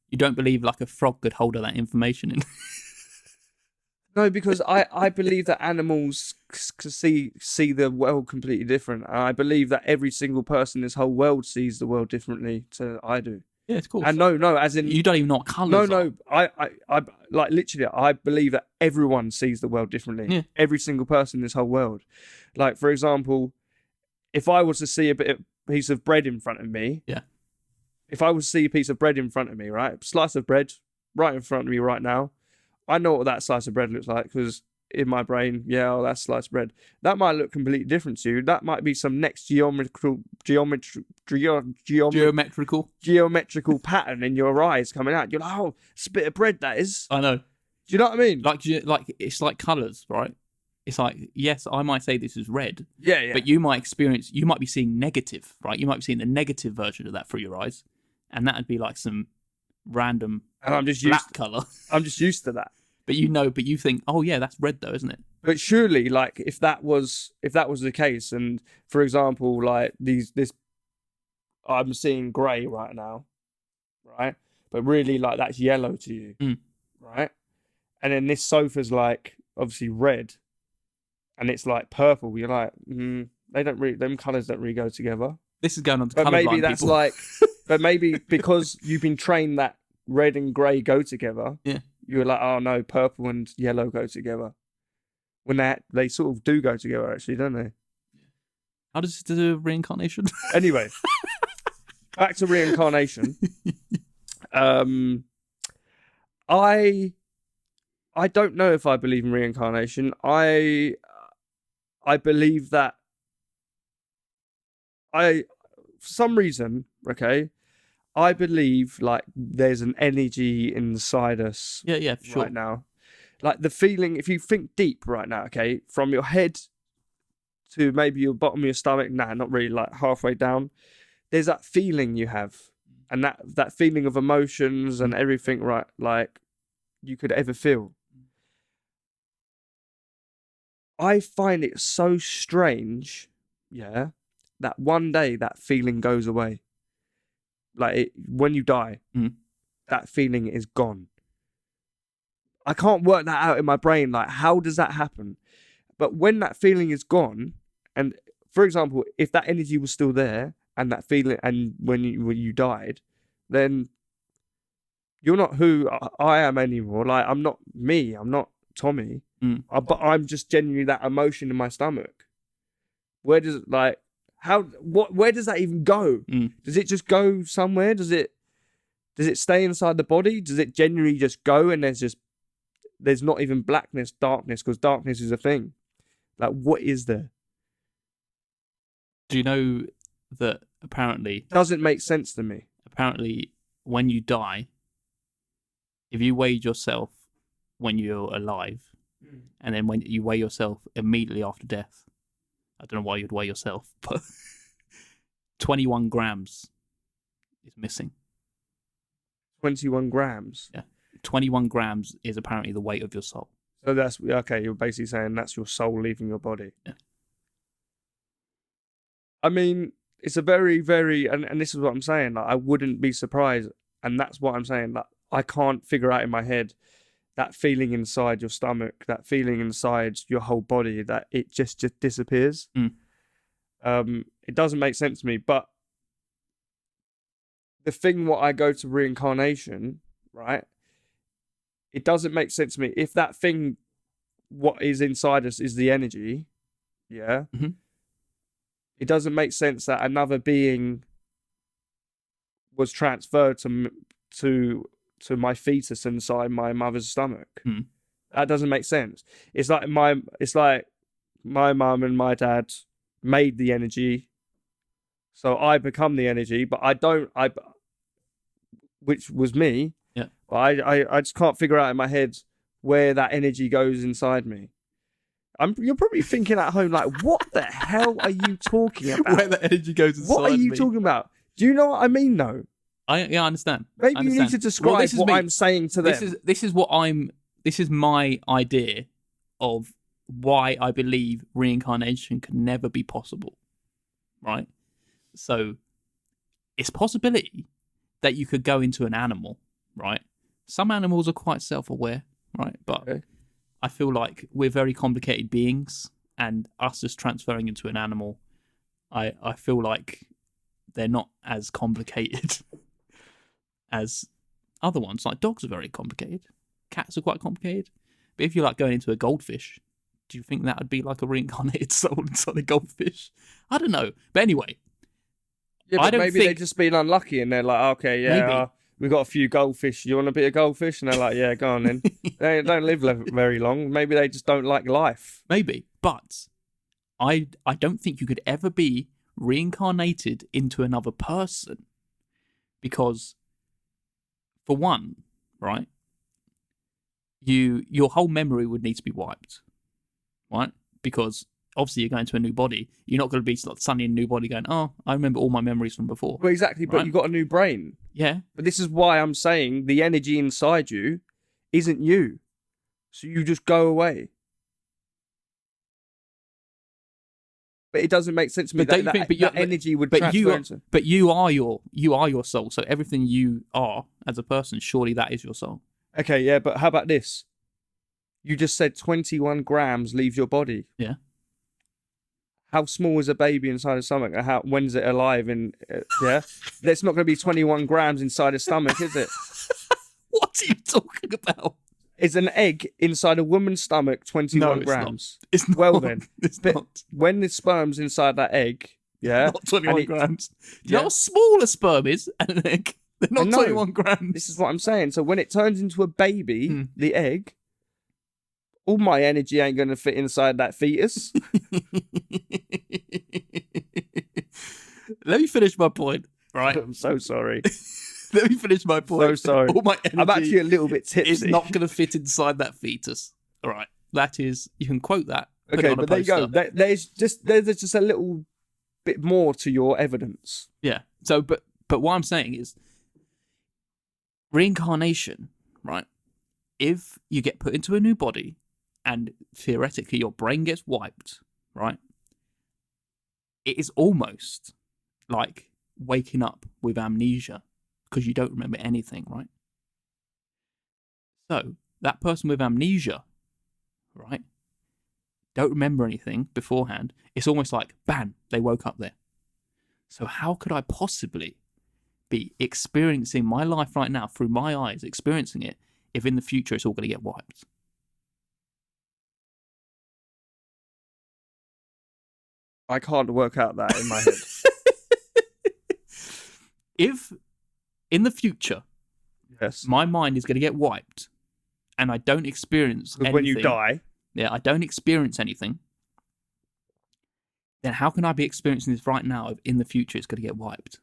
You don't believe like a frog could hold all that information in? No, because I believe that animals see the world completely different, and I believe that every single person in this whole world sees the world differently to I do. Yeah, it's cool. And no, as in you don't even know what colours. No, I like literally, I believe that everyone sees the world differently. Yeah. Every single person in this whole world. Like for example, if I was to see a piece of bread in front of me, if I was to see a piece of bread in front of me, right, slice of bread right in front of me right now, I know what that slice of bread looks like because in my brain, that's sliced bread. That might look completely different to you. That might be some next geometrical pattern in your eyes coming out. You're like, oh, it's a bit of bread, that is. I know. Do you know what I mean? Like it's like colours, right? It's like, yes, I might say this is red. Yeah. But you might be seeing negative, right? You might be seeing the negative version of that through your eyes. And that'd be like some random black colour. I'm just used to that. But you think, oh yeah, that's red though, isn't it? But surely, like, if that was the case, and for example, like I'm seeing grey right now, right? But really, like, that's yellow to you, right? And then this sofa's like obviously red, and it's like purple. You're like, them colours don't really go together. This is going on to but maybe that's people. Like, but maybe because you've been trained that red and grey go together. Yeah. You were like, oh no, purple and yellow go together. When they sort of do go together, actually, don't they? How does it do reincarnation? Anyway, back to reincarnation. I don't know if I believe in reincarnation. I believe that for some reason, okay, I believe like there's an energy inside us for sure. right now. Like the feeling, if you think deep right now, okay, from your head to maybe your bottom of your stomach, not really, like halfway down, there's that feeling you have. And that feeling of emotions and everything, right, like you could ever feel. I find it so strange, that one day that feeling goes away. Like when you die, that feeling is gone. I can't work that out in my brain. Like, how does that happen? But when that feeling is gone, and for example, if that energy was still there and that feeling, and when you died, then you're not who I am anymore. Like, I'm not me. I'm not Tommy. But I'm just genuinely that emotion in my stomach. Where does it, like, where does that even go? Does it just go somewhere? Does it Does it stay inside the body? Does it genuinely just go and there's not even blackness, darkness, because darkness is a thing? Like, what is there? Do you know that apparently Doesn't make sense to me. when you die, if you weighed yourself when you're alive, and then when you weigh yourself immediately after death, I don't know why you'd weigh yourself, but 21 grams is missing. 21 grams. Yeah. 21 grams is apparently the weight of your soul. So that's okay. You're basically saying that's your soul leaving your body. Yeah. I mean, it's a very, very, and this is what I'm saying. Like, I wouldn't be surprised, and that's what I'm saying. Like, I can't figure out in my head that feeling inside your stomach, that feeling inside your whole body, that it just disappears. It doesn't make sense to me. But the thing, what I go to reincarnation, right? It doesn't make sense to me. If that thing, what is inside us is the energy, yeah, it doesn't make sense that another being was transferred to my fetus inside my mother's stomach. That doesn't make sense. It's like my mum and my dad made the energy, so I become the energy, but which was me. Yeah. But I just can't figure out in my head where that energy goes inside me. You're probably thinking at home, like, what the hell are you talking about? Where the energy goes inside me. What are you talking about? Do you know what I mean, though? I understand. Maybe you need to describe what I'm saying to them. This is my idea of why I believe reincarnation can never be possible. Right? So it's a possibility that you could go into an animal, right? Some animals are quite self-aware, right? But Okay. I feel like we're very complicated beings, and us just transferring into an animal, I feel like they're not as complicated as other ones. Like dogs are very complicated. Cats are quite complicated. But if you're like going into a goldfish, do you think that would be like a reincarnated soul inside a goldfish? I don't know. But anyway. Yeah, but maybe they've just been unlucky and they're like, okay, yeah, we've got a few goldfish. You want to be a goldfish? And they're like, yeah, go on then. They don't live very long. Maybe they just don't like life. Maybe. But I don't think you could ever be reincarnated into another person, because for one, right, your whole memory would need to be wiped, right? Because obviously you're going to a new body. You're not going to be suddenly in a new body going, oh, I remember all my memories from before. Well, exactly, but right? you've got a new brain. Yeah. But this is why I'm saying the energy inside you isn't you. So you just go away. But it doesn't make sense to me that energy would transfer into... But you are your soul. So everything you are as a person, surely that is your soul. Okay, yeah, but how about this? You just said 21 grams leaves your body. Yeah. How small is a baby inside a stomach? When's it alive? Yeah, there's not going to be 21 grams inside a stomach, is it? What are you talking about? Is an egg inside a woman's stomach 21 grams? It's not. Well then, it's not. When the sperm's inside that egg, yeah, not 21 grams. Do you know how small a sperm is and an egg? They're not 21 grams. This is what I'm saying. So when it turns into a baby, the egg, all my energy ain't going to fit inside that fetus. Let me finish my point, right? I'm so sorry. Let me finish my point. So sorry. All my energy I'm actually a little bit tipsy. It's not going to fit inside that fetus. All right. That is, you can quote that. Okay, but there you go. There's just a little bit more to your evidence. Yeah. So, but what I'm saying is reincarnation, right? If you get put into a new body and theoretically your brain gets wiped, right? It is almost like waking up with amnesia because you don't remember anything, right? So that person with amnesia, right, don't remember anything beforehand. It's almost like, bam, they woke up there. So how could I possibly be experiencing my life right now through my eyes, experiencing it, if in the future it's all going to get wiped? I can't work out that in my head. If in the future, Yes. my mind is going to get wiped, and I don't experience anything. When you die. Yeah, I don't experience anything. Then how can I be experiencing this right now if in the future it's going to get wiped?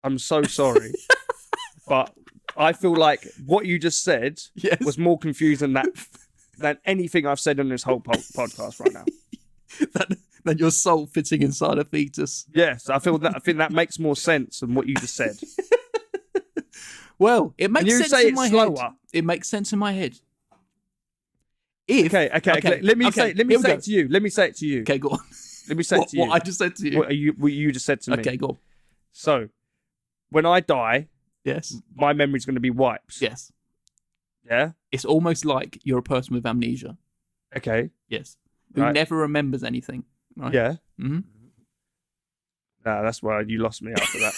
I'm so sorry, but I feel like what you just said was more confusing than anything I've said on this whole podcast right now. Than your soul fitting inside a fetus. Yes, I think that makes more sense than what you just said. Well, it makes sense in my head. Slower. It makes sense in my head. Okay. Let me say it to you. Let me say it to you. Okay, go on. Let me say it to you. What I just said to you. What you just said to me. Okay, go on. So, when I die, yes, my memory's going to be wiped. Yes. Yeah? It's almost like you're a person with amnesia. Okay. Yes. Who never remembers anything. Right? Yeah. Mm-hmm. Nah, that's why you lost me after that.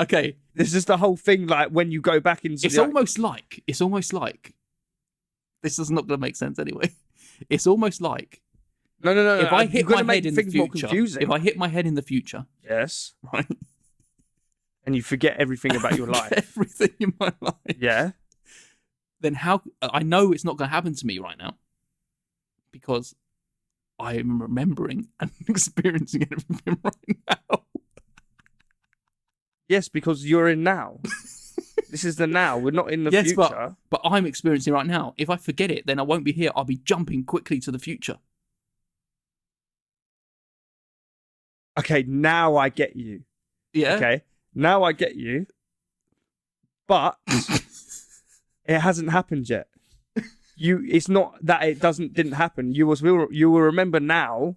Okay. This is the whole thing, like, when you go back into It's almost like... This is not going to make sense anyway. It's almost like... No. If I hit my head in the more future... confusing. If I hit my head in the future... Yes. Right? And you forget everything about your life. Everything in my life. Yeah. Then how... I know it's not going to happen to me right now. Because I am remembering and experiencing everything right now. Yes, because you're in now. This is the now. We're not in the future. But I'm experiencing right now. If I forget it, then I won't be here. I'll be jumping quickly to the future. Okay, now I get you. Yeah. Okay, now I get you. But it hasn't happened yet. It's not that it didn't happen. You will remember now.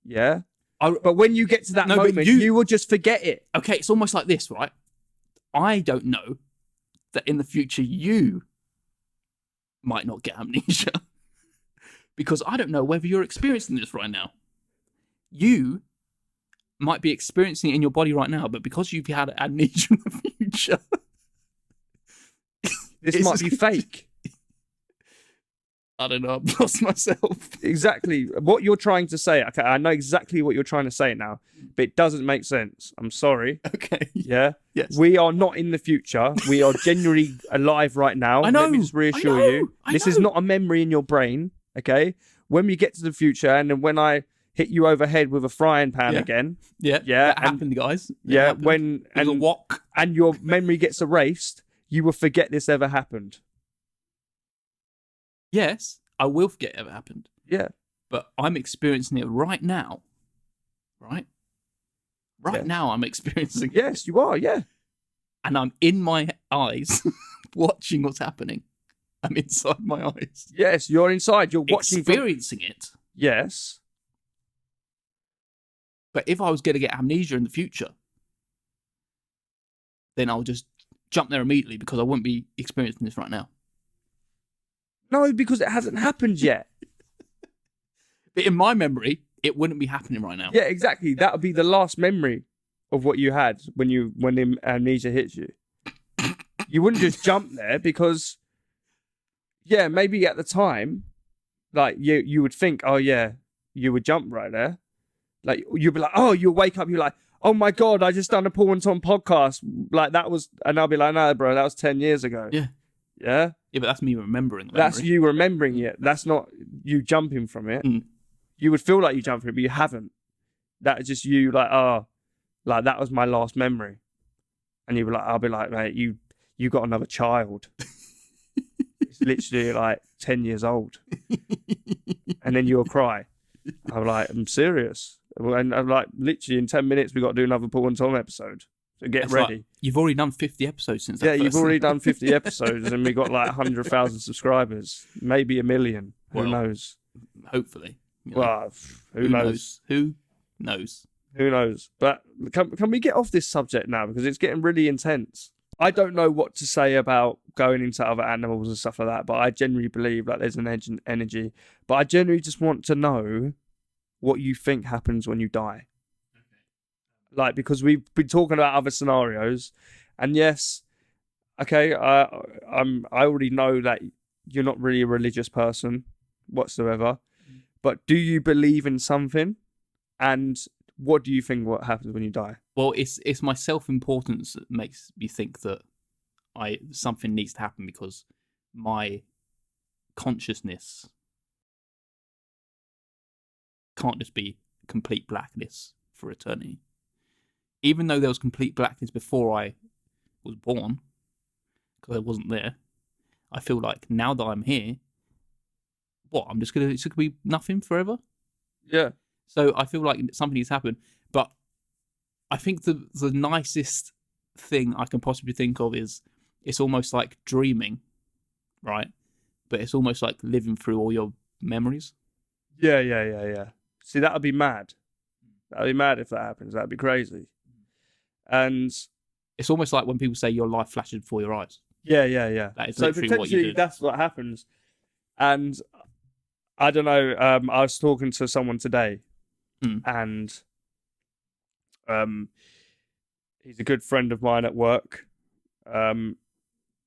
Yeah. But when you get to that moment, you will just forget it. Okay, it's almost like this, right? I don't know that in the future you might not get amnesia because I don't know whether you're experiencing this right now. You might be experiencing it in your body right now, but because you've had amnesia in the future, this might be fake. I don't know, I've lost myself. Exactly. What you're trying to say, okay, I know exactly what you're trying to say now, but it doesn't make sense. I'm sorry. Okay. Yeah? Yes. We are not in the future. We are genuinely alive right now. I know. Let me just reassure you. This is not a memory in your brain, okay? When we get to the future, and then when I hit you overhead with a frying pan again. Yeah. That happened, guys. When a wok. And your memory gets erased, you will forget this ever happened. Yes, I will forget it ever happened. Yeah. But I'm experiencing it right now. Right? Right now I'm experiencing it. Yes, you are, yeah. And I'm in my eyes watching what's happening. I'm inside my eyes. Yes, you're inside. You're watching. Experiencing it. Yes. But if I was going to get amnesia in the future, then I'll just jump there immediately because I wouldn't be experiencing this right now. No, because it hasn't happened yet. But in my memory, it wouldn't be happening right now. Yeah, exactly. That would be the last memory of what you had when the amnesia hits you. You wouldn't just jump there because, yeah, maybe at the time, like you would think, oh yeah, you would jump right there. Like you'd be like, oh, you'll wake up, you're like, oh my God, I just done a Paul and Tom podcast. Like that was, and I'll be like, no, bro, that was 10 years ago. Yeah. Yeah? Yeah, but that's me remembering the That's memory. you remembering it. That's not you jumping from it. Mm. You would feel like you jumped from it, but you haven't. That's just you like, oh, like that was my last memory. And you were like, I'll be like, mate, you got another child. It's literally like 10 years old. And then you'll cry. I'm like, I'm serious. And I'm like, literally in 10 minutes, we got to do another Paul and Tom episode. So get ready. Like, you've already done 50 episodes since that. Yeah, you've already done 50 episodes and we got like 100,000 subscribers. Maybe 1 million. Who knows? Hopefully. You know. Well, who knows? Who knows? Who knows? But can we get off this subject now? Because it's getting really intense. I don't know what to say about going into other animals and stuff like that, but I genuinely believe that there's an energy. But I genuinely just want to know what you think happens when you die. Like, because we've been talking about other scenarios, and yes, okay, I already know that you're not really a religious person whatsoever, but do you believe in something? And what do you think what happens when you die? Well, it's my self-importance that makes me think that something needs to happen, because my consciousness can't just be complete blackness for eternity. Even though there was complete blackness before I was born, because I wasn't there, I feel like now that I'm here, it's gonna be nothing forever. Yeah. So I feel like something needs to happen. But I think the nicest thing I can possibly think of is it's almost like dreaming, right? But it's almost like living through all your memories. Yeah. See, that would be mad. That would be mad if that happens. That would be crazy. And it's almost like when people say your life flashes before your eyes. Yeah. That is So literally what you potentially do. that's what happens. And I don't know. I was talking to someone today, and he's a good friend of mine at work.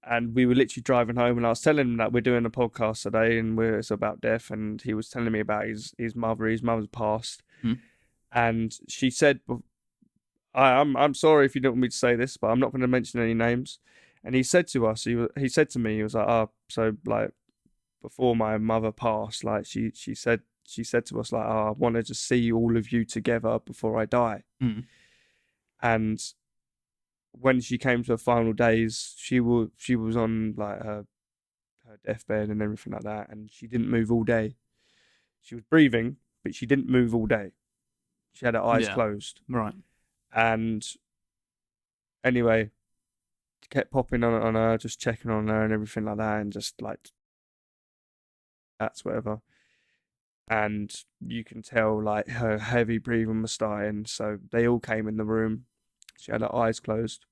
And we were literally driving home, and I was telling him that we're doing a podcast today, and it's about death. And he was telling me about his mother. His mother's passed, and she said, "I'm sorry if you don't want me to say this, but I'm not going to mention any names." And he said to us, he said to me, he was like, "Oh, so like before my mother passed, like she said to us, like, oh, I want to just see all of you together before I die." And when she came to her final days, she was on like her deathbed and everything like that, and she didn't move all day. She was breathing, but she didn't move all day. She had her eyes closed. Right. And anyway, kept popping on her, just checking on her and everything like that, and just like that's whatever. And you can tell like her heavy breathing was starting, so they all came in the room. She had her eyes closed,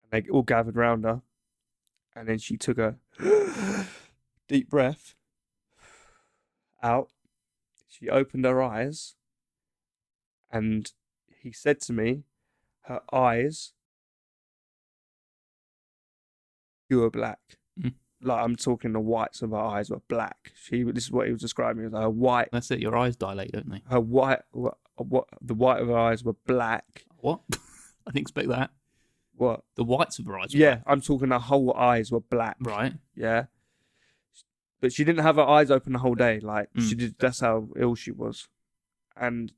and they all gathered round her, and then she took a deep breath out. She opened her eyes, and he said to me, her eyes were black. Like, I'm talking the whites of her eyes were black. This is what he was describing. It was her white. That's it. Your eyes dilate, don't they? Her white. The white of her eyes were black. What? I didn't expect that. What? The whites of her eyes. Yeah, black. I'm talking her whole eyes were black. Right. Yeah. But she didn't have her eyes open the whole day. Like she did. That's how ill she was. And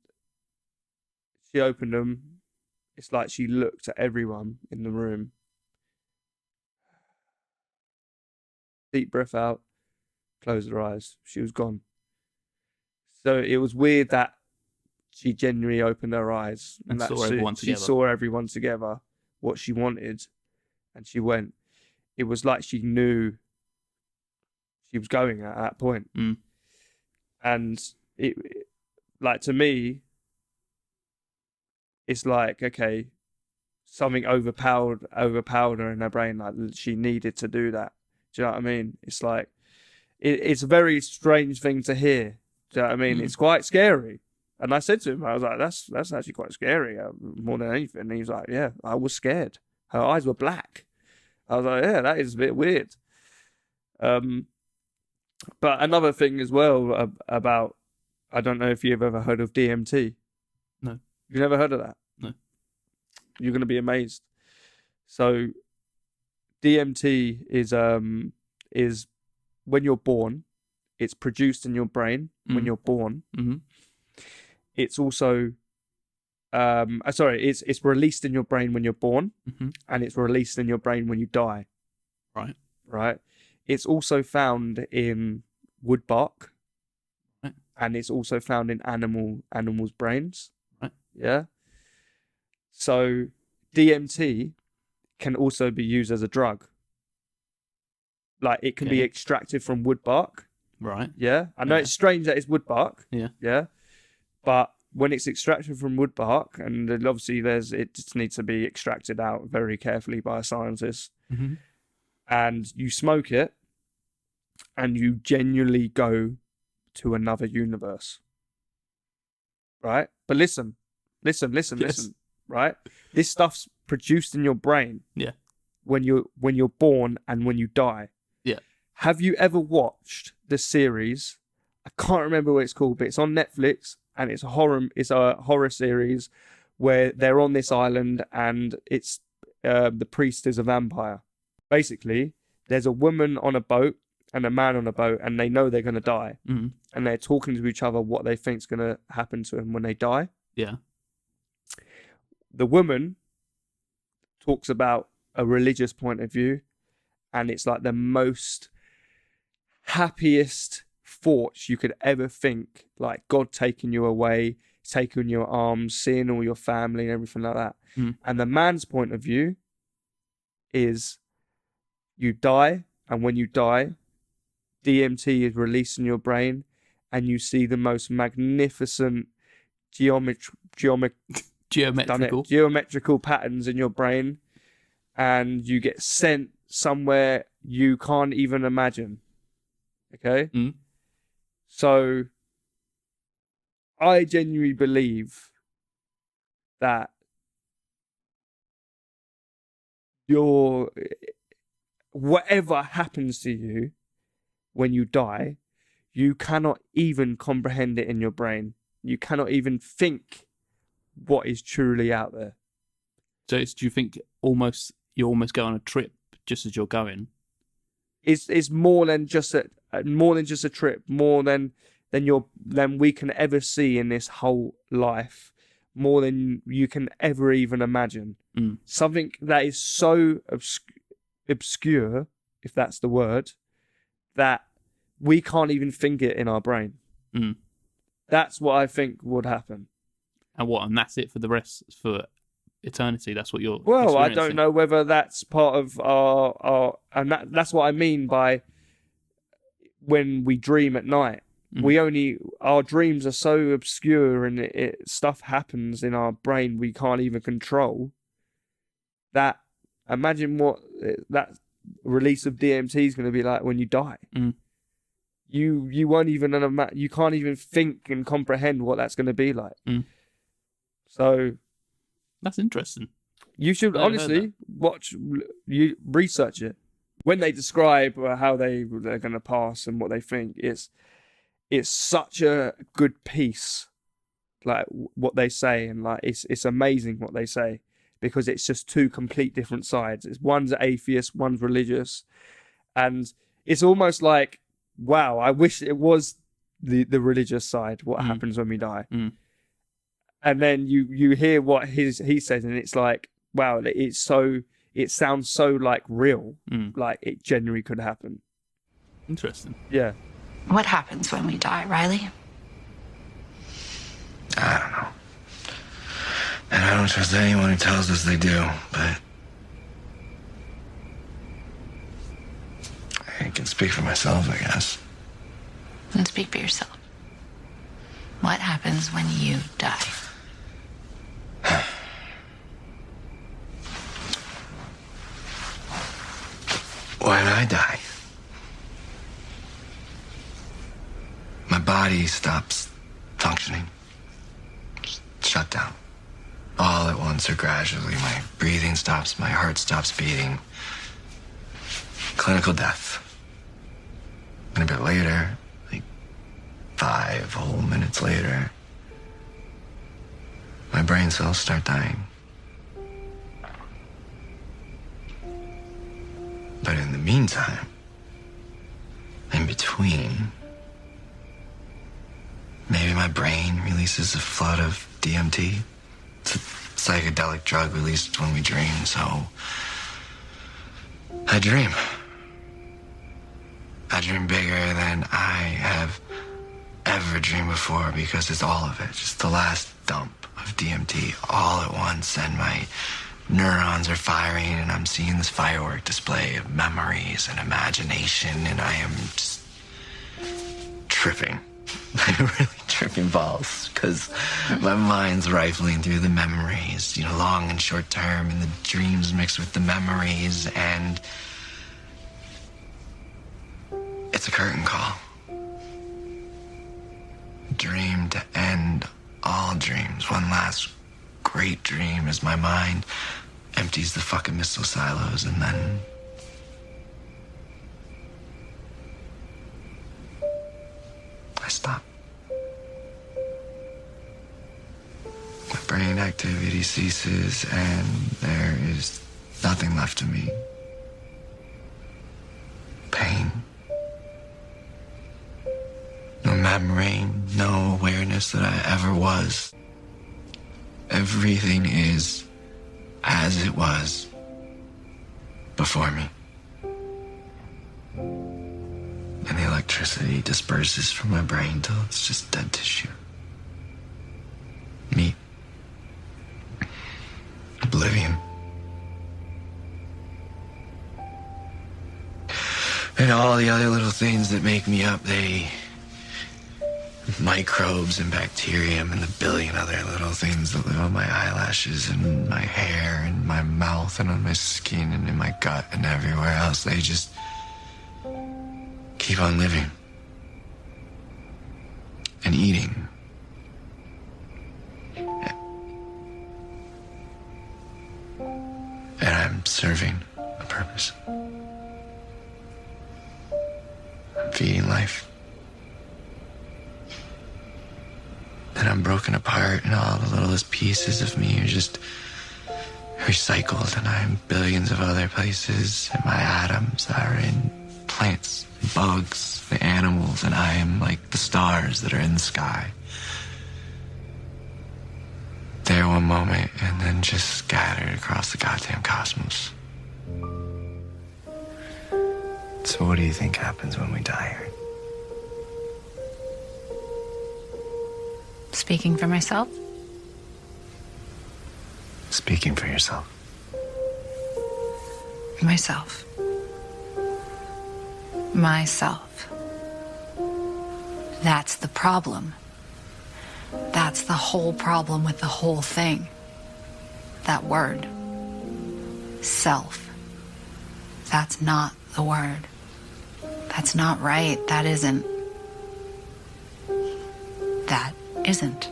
she opened them. It's like she looked at everyone in the room. Deep breath out, closed her eyes. She was gone. So it was weird that she genuinely opened her eyes and saw everyone together. She saw everyone together, what she wanted, and she went. It was like she knew she was going at that point. And it, like, to me, it's like, okay, something overpowered her in her brain. Like, she needed to do that. Do you know what I mean? It's like, it's a very strange thing to hear. Do you know what I mean? It's quite scary. And I said to him, I was like, that's actually quite scary, more than anything. And he was like, yeah, I was scared. Her eyes were black. I was like, yeah, that is a bit weird. But another thing as well about, I don't know if you've ever heard of DMT. No. You've never heard of that? No. You're going to be amazed. So DMT is when you're born, it's produced in your brain when you're born. It's also it's released in your brain when you're born, and it's released in your brain when you die. Right. It's also found in wood bark, and it's also found in animals' brains. Yeah. So DMT can also be used as a drug. Like, it can be extracted from wood bark. Right. Yeah. I know it's strange that it's wood bark. Yeah. Yeah. But when it's extracted from wood bark, and obviously it just needs to be extracted out very carefully by a scientist, and you smoke it, and you genuinely go to another universe. Right? But listen. Right? This stuff's produced in your brain. Yeah. When you're born and when you die. Yeah. Have you ever watched the series? I can't remember what it's called, but it's on Netflix. and it's a horror series where they're on this island, and it's the priest is a vampire. Basically, there's a woman on a boat and a man on a boat, and they know they're going to die, and they're talking to each other what they think's going to happen to them when they die. Yeah. The woman talks about a religious point of view, and it's like the most happiest thoughts you could ever think, like God taking you away, taking your arms, seeing all your family and everything like that. And the man's point of view is you die, and when you die, DMT is released in your brain, and you see the most magnificent geometrical patterns in your brain, and you get sent somewhere you can't even imagine. Okay? So I genuinely believe that whatever happens to you when you die, you cannot even comprehend it in your brain. You cannot even think what is truly out there. So do you think you almost go on a trip just as you're going? It's more than just a trip, more than we can ever see in this whole life, more than you can ever even imagine. Something that is so obscure, if that's the word, that we can't even think it in our brain. That's what I think would happen. And that's it for the rest, for eternity? That's what you're Well, I don't know whether that's part of our and that's what I mean by when we dream at night. Our dreams are so obscure, and stuff happens in our brain we can't even control. That imagine what that release of DMT is going to be like when you die. You won't even you can't even think and comprehend what that's going to be like. So that's interesting. You should honestly research it. When they describe how they're going to pass and what they think, it's such a good piece, like what they say, and like it's amazing what they say, because it's just two complete different sides. One's atheist, one's religious, and it's almost like, wow, I wish it was the religious side. What happens when we die? And then you hear what he says, and it's like, wow, it sounds so like real, like it genuinely could happen. Interesting. Yeah. What happens when we die, Riley? I don't know. And I don't trust anyone who tells us they do, but I can speak for myself, I guess. Then speak for yourself. What happens when you die? When I die, my body stops functioning. Just shut down. All at once or gradually. My breathing stops, my heart stops beating. Clinical death. And a bit later, like 5 whole minutes later, my brain cells start dying. But in the meantime, in between, maybe my brain releases a flood of DMT. It's a psychedelic drug released when we dream, so I dream. I dream bigger than I have ever dreamed before, because it's all of it, just the last dump of DMT all at once, and my neurons are firing, and I'm seeing this firework display of memories and imagination, and I am just tripping. I'm really tripping balls, because my mind's rifling through the memories, long and short term, and the dreams mixed with the memories, and it's a curtain call. Dream to end all dreams. One last great dream as my mind empties the fucking missile silos, and then I stop. activity ceases and there is nothing left of me. Pain. No memory, no awareness that I ever was. Everything is as it was before me. And the electricity disperses from my brain till it's just dead tissue. Me. Oblivion. And all the other little things that make me up, microbes and bacterium and the billion other little things that live on my eyelashes and my hair and my mouth and on my skin and in my gut and everywhere else, they just keep on living and eating. And I'm serving a purpose. I'm feeding life. And I'm broken apart and all the littlest pieces of me are just recycled, and I'm billions of other places, and my atoms are in plants, bugs, the animals, and I am like the stars that are in the sky. There one moment and then just scattered across the goddamn cosmos. So what do you think happens when we die here? Speaking for myself? Speaking for yourself. Myself. Myself. That's the problem. That's the whole problem with the whole thing. That word. Self. That's not the word. That's not right. That isn't. That isn't.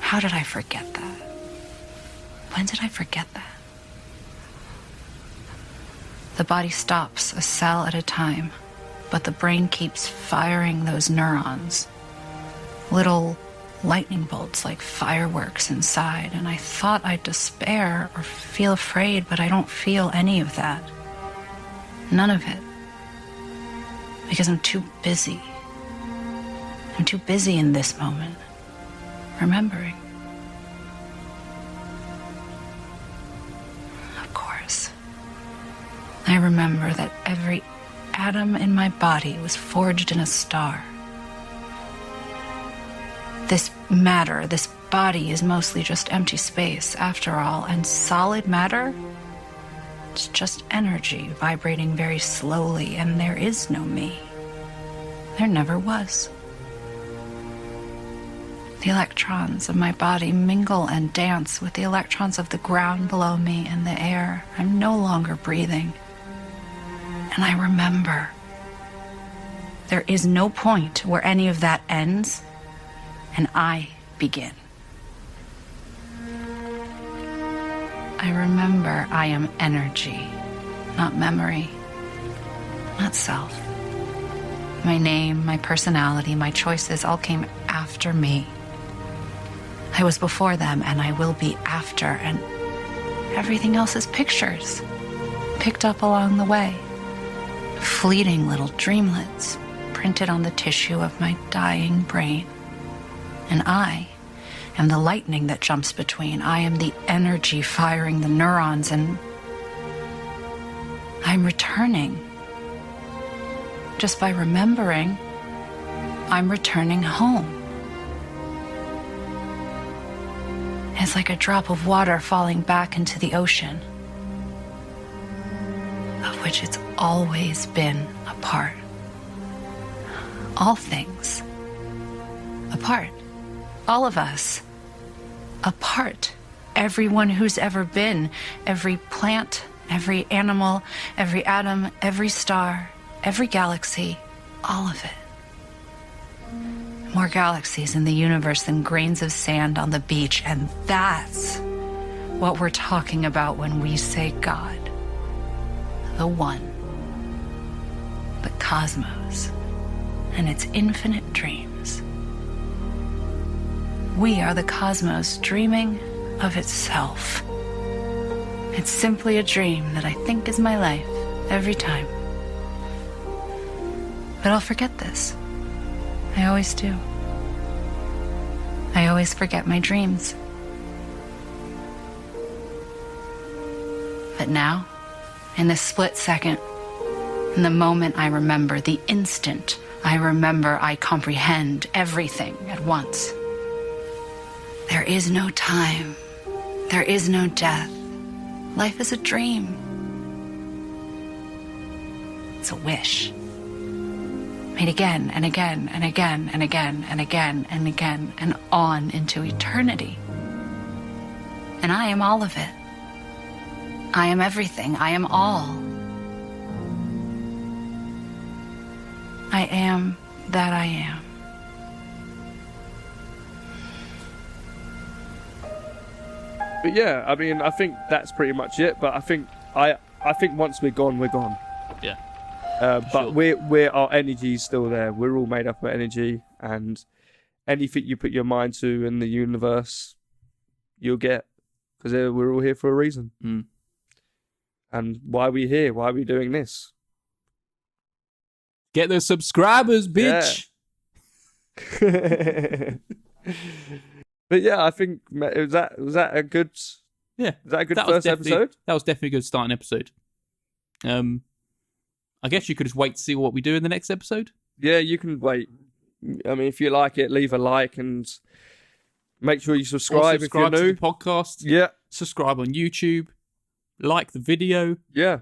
How did I forget that? When did I forget that? The body stops a cell at a time, but the brain keeps firing those neurons. Little lightning bolts like fireworks inside, and I thought I'd despair or feel afraid, but I don't feel any of that. None of it. Because I'm too busy. I'm too busy in this moment, remembering. Of course. I remember that every atom in my body was forged in a star. This matter, this body is mostly just empty space after all, and solid matter, it's just energy vibrating very slowly, and there is no me. There never was. The electrons of my body mingle and dance with the electrons of the ground below me and the air. I'm no longer breathing. And I remember there is no point where any of that ends and I begin. I remember I am energy, not memory, not self. My name, my personality, my choices all came after me. I was before them and I will be after, and everything else is pictures picked up along the way. Fleeting little dreamlets printed on the tissue of my dying brain. And I am the lightning that jumps between. I am the energy firing the neurons, and I'm returning. Just by remembering, I'm returning home. It's like a drop of water falling back into the ocean, of which it's always been a part. All things, a part. All of us, a part. Everyone who's ever been, every plant, every animal, every atom, every star, every galaxy, all of it. More galaxies in the universe than grains of sand on the beach, and that's what we're talking about when we say God. The One. The cosmos and its infinite dreams. We are the cosmos dreaming of itself. It's simply a dream that I think is my life every time. But I'll forget this. I always do. I always forget my dreams. But now, in this split second, in the moment I remember, the instant I remember, I comprehend everything at once. There is no time. There is no death. Life is a dream. It's a wish. Made again and again and again and again and again and again and on into eternity. And I am all of it. I am everything. I am all. I am that I am. But yeah, I mean, I think that's pretty much it. But I think once we're gone, we're gone. Yeah. But we're our energy's still there. We're all made up of energy, and anything you put your mind to in the universe, you'll get, because we're all here for a reason. Mm. And why are we here? Why are we doing this? Get the subscribers, bitch. Yeah. But yeah, I think was that a good? Yeah, was that a good first episode? That was definitely a good starting episode. I guess you could just wait to see what we do in the next episode. Yeah, you can wait. I mean, if you like it, leave a like and make sure you subscribe if you're new to the podcast. Yeah, subscribe on YouTube. Like the video. Yeah,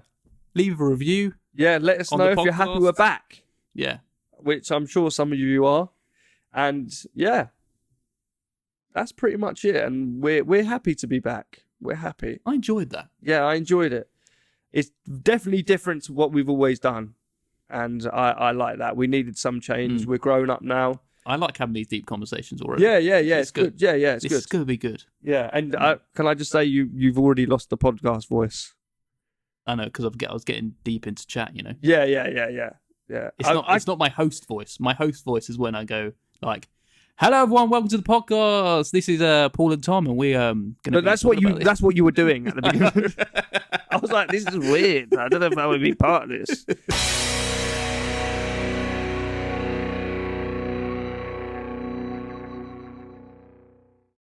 leave a review. Yeah, let us know if you're happy we're back. Yeah, which I'm sure some of you are. And yeah, that's pretty much it. And we're happy to be back. We're happy. I enjoyed that. Yeah, I enjoyed it. It's definitely different to what we've always done. And I like that. We needed some change. We're grown up now. I like having these deep conversations already. Yeah. It's good. Yeah, it's good. It's going to be good. Yeah, and can I just say you've already lost the podcast voice. I know, because I was getting deep into chat, you know. Yeah. It's not my host voice. My host voice is when I go like, "Hello everyone, welcome to the podcast. This is Paul and Tom, and we're gonna." No, that's what you were doing at the beginning. I was like, this is weird. I don't know if I would be part of this.